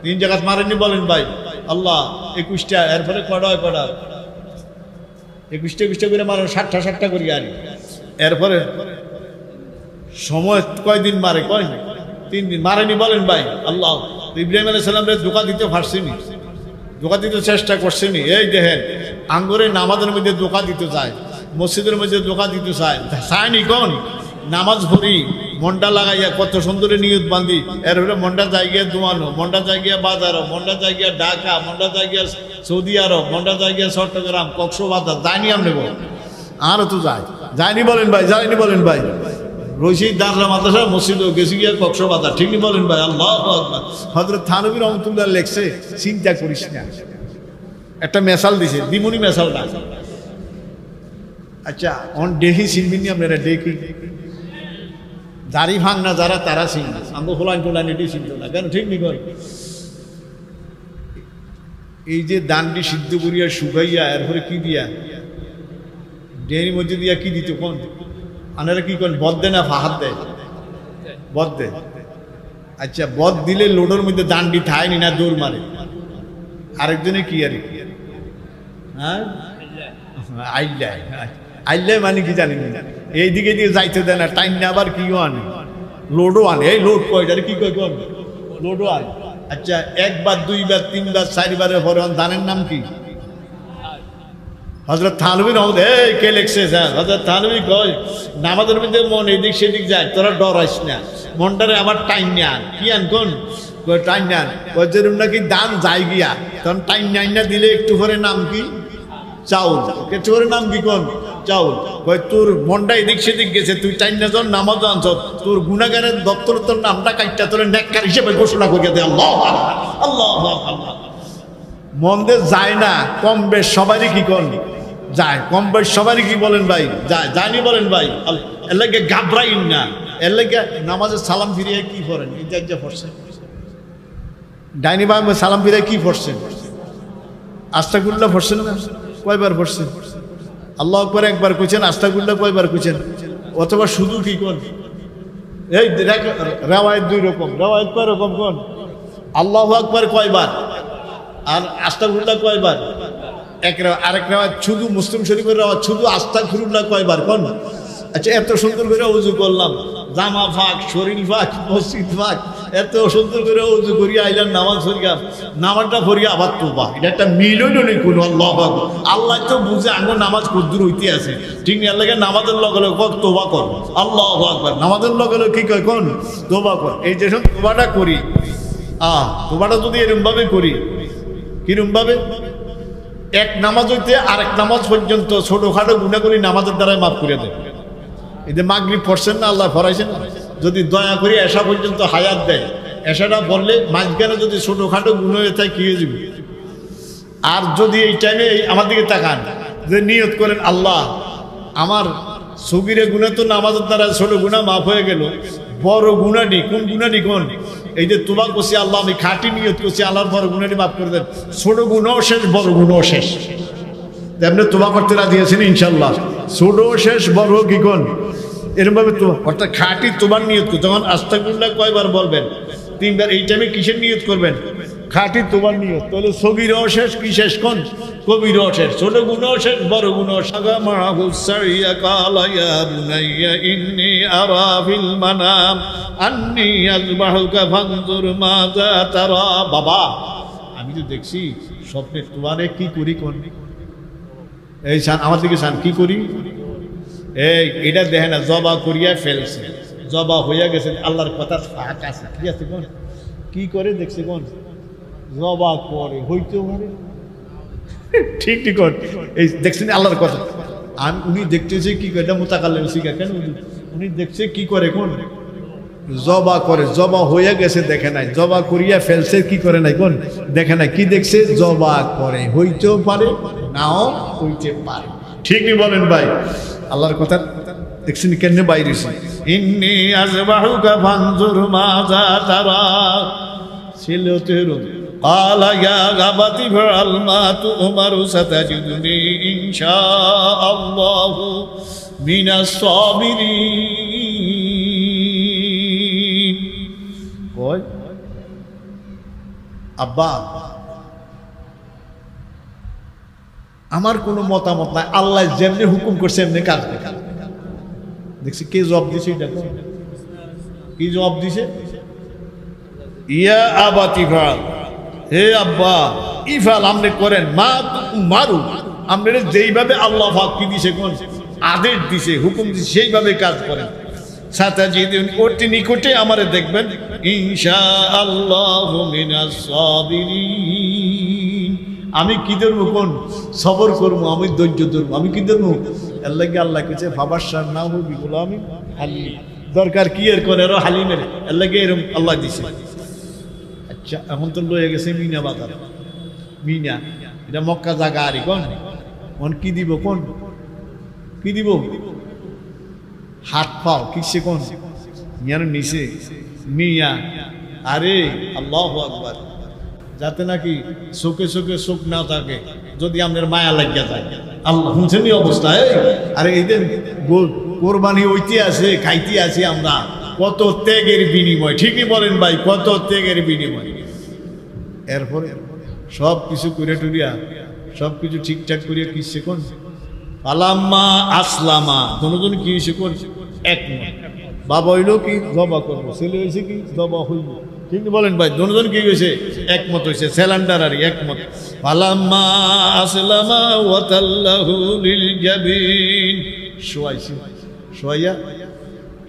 3 জায়গাত মারেননি বলেন ভাই? আল্লাহ 21টা। এরপরে কয়টা হয়? কয়টা? 21টা করে মারেন, 7টা করি। আর এরপরে সময় কয়দিন মারে? কয় 3 দিন। মারেনি বলেন ভাই? আল্লাহ। ইব্রাহিম আলাইহিস সালামের ধোঁকা দিতে পারছেনি, ধোঁকা দিতে চেষ্টা করছেনি। এই দেখেন আঙ্গুরে নামাজের মধ্যে ধোঁকা দিতে যায়, মসজিদের মধ্যে ধোঁকা দিতে চায়নি কোন? নামাজ পড়ি মনটা লাগাইয়া কত সুন্দর নিয়ত বান্ধি, এরপরে মনটা জায়গায় দোয়ানো, মনটা জায়গায় বাজারও, মনটা জায়গায় ঢাকা, মনটা জায়গায় সৌদি আরব, মনটা জায়গায় চট্টগ্রাম, কক্সবাজার। যায়নি আপনি বল? আরও তো যায়নি বলেন ভাই? যায়নি বলেন ভাই? রশিদ দাররা মাদ্রাসা মসজিদও গেছি গিয়া কক্সবাজার। ঠিক নেই বলেন ভাই? আল্লাহু আকবার। হযরত থানভী রহমাতুল্লাহ লেখছে, চিন্তা করিস না। একটা মেসাল দিছে, দিমুনি মেসালটা। আচ্ছা অন দেখি চিনবিনি আপনারা? দেখি দাড়ি ভাঙ না যারা, তারা চিন। আমরা ফোলাইন টোলাইন এটি চিনত না কেন? ঠিক নিকল এই যে দানটি সিদ্ধ করিয়া শুকাইয়া এরপরে কি দিয়া ডেয়ারির মধ্যে দিয়া কি দিত কোন আনারা কি করেন বদ দেয় না ফাহাদ দেয় বদ দেয় আচ্ছা বদ দিলে লোডের মধ্যে দান্ডি থায়নি না দৌড় মারে আরেকজনে কি আর হ্যাঁ আইল্লায় আইল্লায় মানে কি জানি না এইদিকে দিয়ে যাইতে দেয় না টাইম না আবার কিও আনে লোডও আনে এই লোড কয়টারে কি কয় কোন লোডও আনে আচ্ছা একবার দুইবার তিনবার চারবারের পরে দানের নাম কি হযরত থানভী রহমত এই কে লিখছে স্যার হযরত থানভী কয় নামাজের মধ্যে মন এদিক সেদিক যায় তোরা ডরাইস না মনটারে আবার টাইম নেন কি আন কোন টাইম নেন ওই যেরকম নাকি দান যায় গিয়া তখন টাইম নেন না দিলে একটু পরে নাম কি চাউল একটু পরে নাম কি কোন চাউল কই তোর মনটা এদিক সেদিক গেছে তুই টাইম না যখন নামাজ আনছ তোর গুনাহগারের দপ্তর তোর নামটা কাইটা তোর নেককার হিসেবে ঘোষণা করিয়া দে আল্লাহ আল্লাহ আল্লাহ মন্দে যায় না কম বেশ সবারই কি কোন যায় কম বেশ সবারই কি বলেন ভাই যায় জানি বলেন ভাই এর লাগে ঘাবড়াইন না এর লাগে নামাজে সালাম ফিরিয়ে কি করেন এই যা পড়ছেন ডাইনি ভাই সালাম ফিরিয়ে কি পড়ছেন আস্তাগফিরুল্লাহ পড়ছেন না কয়বার পড়ছেন আল্লাহু আকবার একবার কইছেন আস্তাগফিরুল্লাহ কয়বার কইছেন অথবা শুধু কি কোন এই রিওয়ায়াত দুই রকম রিওয়ায়াত কয় রকম কোন আল্লাহু আকবার কয়বার আর আস্তাগফিরুল্লাহ কয়বার আরেক রিওয়ায়াত শুধু মুসলিম শরীফের রিওয়ায়াত শুধু আস্তাগফিরুল্লাহ কয়বার কোন আচ্ছা এত সুন্দর করে ওযু করলাম জামা ফাক শরীর ফাক মসজিদ ফাক এত সুন্দর করে ওযু করি আইলাম নামাজ পড়িয়া নামাজটা পড়িয়া আবার তোবা এটা একটা মিলন নেই কোনো আল্লাহু আকবার আল্লাহ তো বুঝে আঙ্গ নামাজ কদ্দুর হইতে আছে ঠিক না লাগে নামাজের লগে লগে তোবা কর আল্লাহু আকবার নামাজের লগে লগে কি কয় কোন তোবা কর এই যে তোবাটা করি তোবাটা যদি এরকম ভাবে করি কিরকম ভাবে এক নামাজ হইতে আরেক নামাজ পর্যন্ত ছোটখাটো গুনাহ করি নামাজের দ্বারা মাফ করে দেয় এই যে মাগরিব পড়ছেন না আল্লাহ ফরাইছেন যদি দয়া করে এশা পর্যন্ত হায়াত দেয় এশাটা বললে মাঝখানে যদি ছোটখাটো গুনাহ হয়ে থাকে কি হয়ে যাবে আর যদি এই টাইমে আমার দিকে তাকান যে নিয়ত করেন আল্লাহ আমার সগীরে গুনাহ তো নামাজের দ্বারা ছোট গুনাহ মাফ হয়ে গেল বড় গুনাহটি কোন গুনাহটি কোন এই যে তোবা করছি আল্লাহ আমি খাঁটি নিয়ত করছি আল্লাহর বড় গুনাহটি মাফ করে দেন ছোট গুনাহ শেষ বড় গুনাহ শেষ তেমনি তোবা করতে রাজি আছেন ইনশাআল্লাহ ছোট শেষ বড় কি কোন এরকম ভাবে তো অর্থাৎ খাঁটি তোমার নিয়ত করতে যখন আস্তাগফিরুল্লাহ কয়বার বলবেন তিনবার এই টাইমে কিসের নিয়ত করবেন খাঁটি তোমার নিয়ত তাহলে সগীরও শেষ কি শেষ কোন কবিরও শেষ ছোট গুনাহ শেষ বড় গুনাহ সাগামাহু সারিয়া কালা ইয়া বুনাইয়া ইন্নী আরা ফিল মানাম আন্নী আযবাহুকা ফানজুর মাযা তারা বাবা আমি তো দেখছি স্বপ্নে তোমারে কি করি কোন এই শান আমার দিকে শান কি করি এই এটা দেখে না জবা করিয়া ফেলছে জবা হইয়া গেছে আল্লাহর কথা ফাঁক আছে কি আছে কোন কি করে দেখছে কোন জবা করে হইতেও পারে ঠিক ঠিক এই দেখছেন আল্লাহর কথা আমি উনি দেখতেছে কি করে এটা মুতাকাল্লিম শিখা কেন উনি দেখছে কি করে কোন জবা করে জবা হইয়া গেছে দেখে নাই জবা করিয়া ফেলছে কি করে নাই কোন দেখে নাই কি দেখছে জবা করে হইতেও পারে নাও হইতে পারে ঠিকই বলেন ভাই আল্লাহর কথা দেখছেন কেন বাইরেছি ইন্নী আযবাহুকা ফানজুর মাযা তারা সিলতের قال يا غبت فعل ما تؤمر ستجدني إن شاء الله من الصابرين কই আব্বা আমার কোনো মতামত নাই আল্লাহ যেমনি হুকুম করছে এমনি কাজ করে দেখছি কে জবাব দিছে এটা কি জবাব দিছে ইয়া আবাতি ফাল হে আব্বা ইফাল আমনে করেন মা মারু আমনে যেইভাবে আল্লাহ পাক কি দিছে কোন আদেশ দিছে হুকুম দিছে সেইভাবে কাজ করেন সাতাজিদুন অতি নিকটে আমারে দেখবেন ইনশাআল্লাহু মিনাস সাবিরিন আমি কি ধরবো কোন সবর করবো আমি ধৈর্য ধরবো আমি কি ধরবো এর লাগে আল্লাহ কেছে ফাবাসার না হবি গোলামি হালিম দরকার কি এর কোন এর হালিমের এর লাগে এরকম আল্লাহ দিছে আচ্ছা এখন তো লয়ে গেছে মিনা বাজার মিনা এটা মক্কা জায়গা আরি কোন কি দিব কোন কি দিব হাত পাও কিসে কোন মিয়ার নিচে মিয়া আরে আল্লাহু আকবার যাতে নাকি চোখে চোখে চোখ না থাকে যদি আপনার মায়া লাগিয়া যায় আল্লাহ শুনছেন অবস্থায়। আরে এদের কোরবানি হইতে আছে, খাইতে আছি আমরা, কত ত্যাগের বিনিময়, ঠিকই বলেন ভাই, কত ত্যাগের বিনিময়। এরপরে সব কিছু করে টুরিয়া সব কিছু ঠিকঠাক করিয়া কি শেখন আলাম্মা আসলামা দুজন কি শেখন একমত। বাবা হইল কি জবা করবো, ছেলে হয়েছে কি জবা হইব, ঠিক বলেন ভাই, দুজন কি হয়েছে একমত হয়েছে, স্যালান্ডার আর একমত। আলাম্মা আসলামা ওয়া তাল্লাহু লিল জাবিন, শোয়াইছি, শোয়াইয়া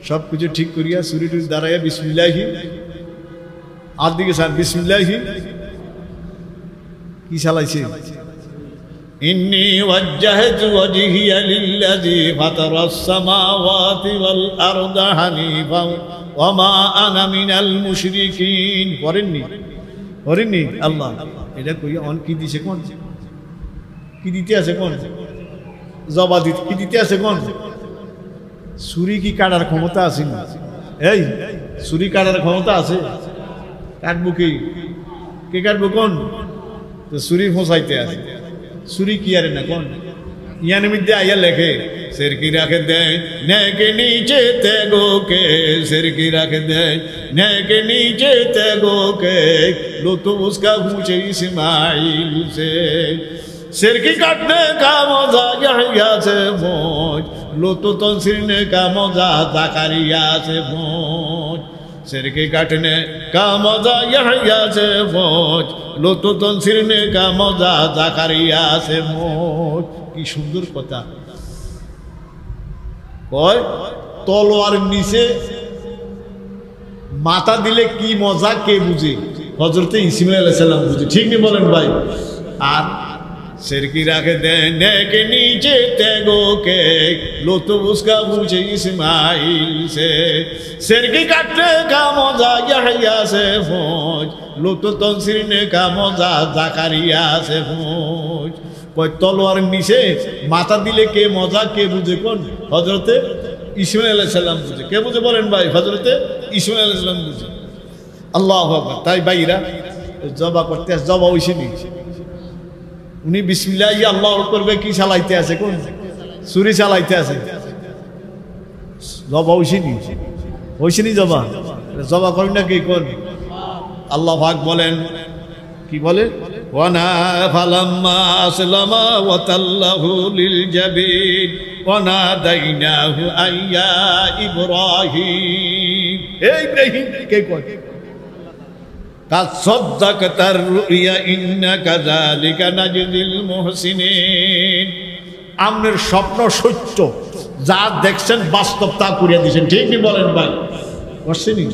সব কিছু ঠিক করিয়া শরীর দাঁড়াইয়া বিসমিল্লাহি আর দিকে স্যার বিসমিল্লাহি কি চালাইছে, ইন্নী ওয়াজ্জাহতু ওয়াজহিয়া লিল্লাযী ফাতারাস সামাওয়াতি ওয়াল আরদা হানিফা ওয়া মা আনা মিনাল মুশরিকিন। করেননি করেননি আল্লাহ এটা কইয়া অন কি দিছে, কোন কি দিতে আছে, কোন জবা দিতে কি দিতে আছে, কোন ছুরি কি কাটার ক্ষমতা আছে না? এই ছুরি কাটার ক্ষমতা আছে? কাটবো কি, কে কাটবো, কোন ছুরি ফসাইতে আছে, ছুরি কি আরে না, কোন ইয়ার মধ্যে আইয়া লেখে सिर की रख दे ने के नीचे तेगो के, सिर की रख दे ने के नीचे तेगो के, लो तो उसका पूछे इस्माइल से, सिर की काटने का मौजा यहया से मौज, लो तो तंसीरने का मौजा ज़करिया से मौज, सिर के काटने का मौजा यहया से मौज, लो तो तंसीरने का मौजा ज़करिया से मौज। की सुंदर कथा কয় তলোয়ার নিচে মাথা দিলে কি মজা কে বুঝে, হযরতে ইসমাঈল আলাইহিস সালাম বুঝে, ঠিক নি বলেন ভাই। আর सिर की रख देने के नीचे तेगो के, लो तो उसका पूछे इस्माइल से, सिर की काटने का मौजा यहया से फौज, लो तो तंसीरने का मौजा ज़करिया से फौज। कोई तलोয়ার নিচে মাথা দিলে কে মজা কে বুঝে, কোন হযরতে ইসমাঈল আলাইহিস সালাম বুঝে। কে বুঝে বলেন ভাই? হযরতে ইসমাঈল আলাইহিস সালাম বুঝে। আল্লাহু আকবার। তাই ভাইরা জবা করতে জবা হইছে নি, উনি বিসমিল্লাহ আল্লাহ করবে কি চালাইতে আছে, কোন ছুরি চালাইতে আছে, জবা হইছে নি, হইছে নি জবা, জবা করেন না কি, কোন আল্লাহ পাক বলেন কি বলে, ওয়ানা ফালাম্মা আসলামা ওয়া তাল্লাহু লিল জাবিন ওয়া নাদাইনাহু আইয়া ইব্রাহিম। এই ইব্রাহিম কে কয় কাদ সাদ্দাকতার রুইয়া ইন্না কাযালিকা নাজজিল মুহসিনিন, আপনার স্বপ্ন সত্য, যা দেখছেন বাস্তব তা করিয়া দিয়েছেন, ঠিক নি বলেন ভাই? করছেনি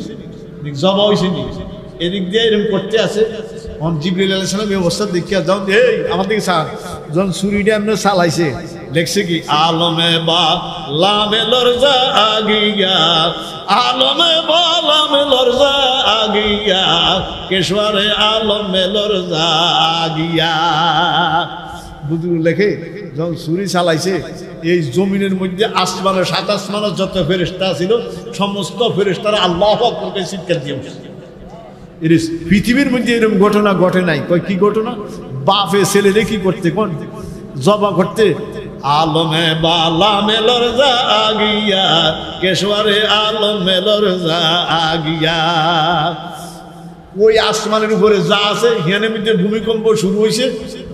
জবা হইছেনি, এদিক দিয়ে এরকম করতে আছে। জিবরিল আলাইহিস সালাম এই অবস্থা দেখিয়া যাও, এই আমার দিকে স্যার যখন ছুরিটা এমনি চালাইছে দেখছে কি আলমে বা লামে লরজা আগিয়া, আলমে বা লামে লরজা আগিয়া, কেশওয়ারে আলমে লরজা আগিয়া। বুঝু লেখে যখন ছুরি চালাইছে এই জমিনের মধ্যে আসমানের সাত আসমানের যত ফেরেশতা ছিল সমস্ত ফেরেশতারা আল্লাহু আকবারকে চিৎকার দিয়ে উঠছে। পৃথিবীর মধ্যে এরকম ঘটনা ঘটে নাই। কয় কি ঘটনা? বাপে ছেলেরে কি করতে, কোন জবা করতে, আলমে বালা মেলর যা আগিয়া, কেশওয়ারে আলমে লরজা আগিয়া। ওই আসমানের উপরে যা আছে হিয়ানের মধ্যে ভূমিকম্প শুরু হয়েছে,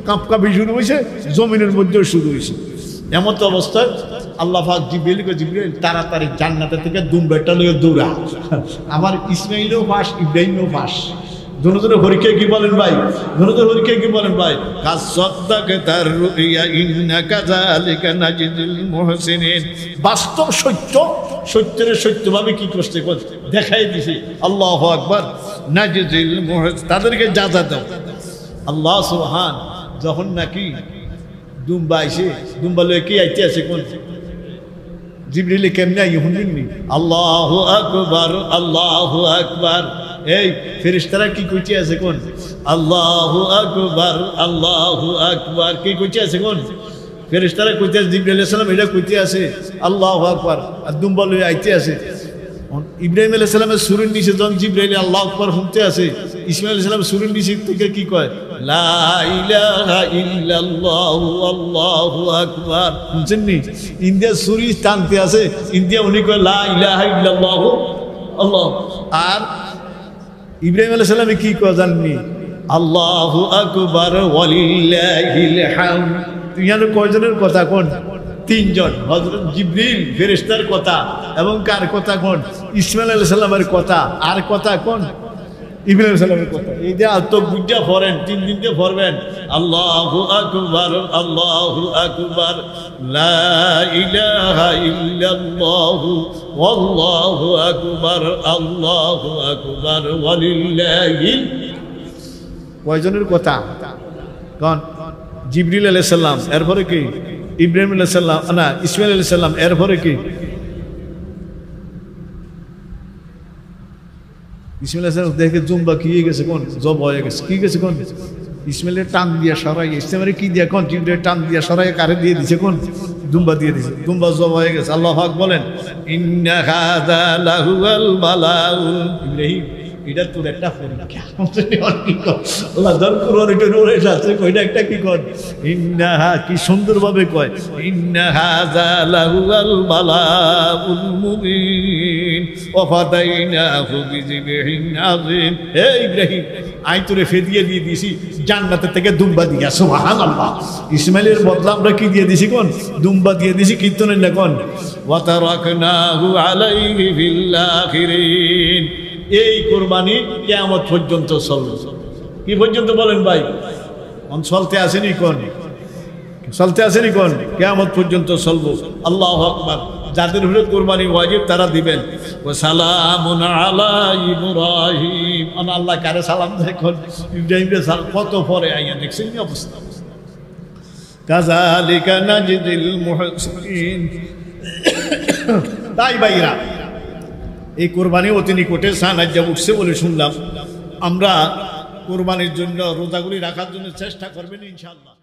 কাঁপকাঁপি শুরু হয়েছে, জমিনের মধ্যেও শুরু হয়েছে। এমন তো অবস্থায় আল্লাহ পাক জিবরিলকে, জিবরিল তাড়াতাড়ি জান্নাতের থেকে দুম্বাটা লইয়া দৌড়া, আমার ইসমাঈলও ফাঁস ইব্রাহিমও ফাঁস। দুজনের হরিকে কি বলেন ভাই? দুজনের হরিকে কি বলেন ভাই? কাজ সাদ্দাকতার রুইয়া ইন্না কাযালিকা নাজজিল মুহসিনিন। বাস্তব সত্য, সত্যের সত্যভাবে কি করতে দেখাই দিছে। আল্লাহু আকবার। নাজজিল মুহসিন, তাদেরকে যাজা দাও। আল্লাহ সুবহান। যখন নাকি দুম্বা আইছে, দুম্বা লয়ে কি আইতে আছে, কোন জিবরিল কেমনে আই শুনবেননি? আল্লাহু আকবার, আল্লাহু আকবার। এই ফেরেশতারা কি কইতে আছে, কোন আল্লাহু আকবার, আল্লাহু আকবার। কি কইতে আছে, কোন ফেরেশতারা কইতে আছে, জিবরিল আলাইহিস সালাম এটা কইতে আছে আল্লাহু আকবার, আর দুম্বা লয়ে আইতে আছে। ইব্রাহিম আলাইহিস সালামের সূরের নিচে যখন জিবরাইল আল্লাহু আকবার শুনতে আছে, ইসমাঈল আলাইহিস সালামের সূরের নিচে থেকে কি কয়, লা ইলাহা ইল্লাল্লাহু আল্লাহু আকবার। শুনছেন নি? ইন্ডিয়া সূরি টানতে আছে, ইন্ডিয়া উনি কয় লা ইলাহা ইল্লাল্লাহু আল্লাহ। আর ইব্রাহিম আলাইহিস সালামে কি কয় জানেননি? আল্লাহু আকবার ওয়ালিল্লাহিল হামদ। ইয়ার কয়জনের কথা কোন? তিনজন। হযরত জিবরিল ফেরেশতার কথা, এবং কার কথা কোন? ইসমাঈল আলাইহিস সালামের কথা। আর কথা কোন? ইব্রাহিম আলাইহিস সালামের কথা। এই যে আত বুঝা পড়েন, 3 দিন দিয়ে পড়বেন, আল্লাহু আকবার আল্লাহু আকবার লা ইলাহা ইল্লাল্লাহু ওয়াল্লাহু আকবার আল্লাহু আকবার ওয়ালিল্লাহিল। কয়জনের কথা কোন? জিবরিল আলাইহিস সালাম, এরপরে কি? ইব্রাহিম আলাইহিস সালাম, না ইসমাঈল আলাইহিস সালাম, এরপরে কি? ইসমাঈল আলাইহিস সালাম দেখে জুম্বা কি হয়ে গেছে কোন? জব হয়ে গেছে। কি গেছে কোন? ইসমাঈলের টান দিয়া সরাই, ইসমাঈলের কি দিয়া কোন? জিবরিলের টান দিয়া সরাই কারে দিয়ে দিছে কোন? দুম্বা দিয়ে দিছে। দুম্বা জব হয়ে গেছে। আল্লাহু পাক বলেন, ইন্না হাযা লাহুল বালাউল। ইব্রাহিম, এটা তোর একটা পরীক্ষা। আল্লাহ দর কোরআন এটা রয়ে আছে, কইটা একটা কি কর? ইন্নাহা, কি সুন্দরভাবে কয়, ইন্না হাযা লাহুল বালাউল মুবিন ওয়া ফাদাইনাহু বিযিবহিন আযীম। হে ইব্রাহিম, আই তোরে ফেদিয়ে দিয়ে দিছি জান্নাতের থেকে দুম্বা দিয়া। সুবহানাল্লাহ। ইসমাঈলের বদলা আমরা কি দিয়ে দিছি কোন? দুম্বা দিয়ে দিছি। কীর্তনের না কোন? ওয়া তারাকনাহু আলাইহি ফিল আখিরিন। এই কোরবানি কিয়ামত পর্যন্ত চলবে। কি পর্যন্ত বলেন ভাই? চলতে আসেনি কোন? চলতে আসেনি কোন? কিয়ামত পর্যন্ত চলবো। আল্লাহু আকবার। যাদের উপরে কোরবানি ওয়াজিব তারা দিবেন। ওয়া সালামুন আলা ইব্রাহিম। আল্লাহ কারে সালাম দেয় কোন? ইব্রাহিমের সালাম। কত পরে আইয়া দেখছেন এই অবস্থা। কাযালিকা নাজদিল মুহসিনিন। তাই ভাইরা, এই কোরবানি অতি নিকটে সানাজ্জা উঠছে বলে শুনলাম। আমরা কোরবানির জন্য রোজাগুলি রাখার জন্য চেষ্টা করবেন ইনশাআল্লাহ।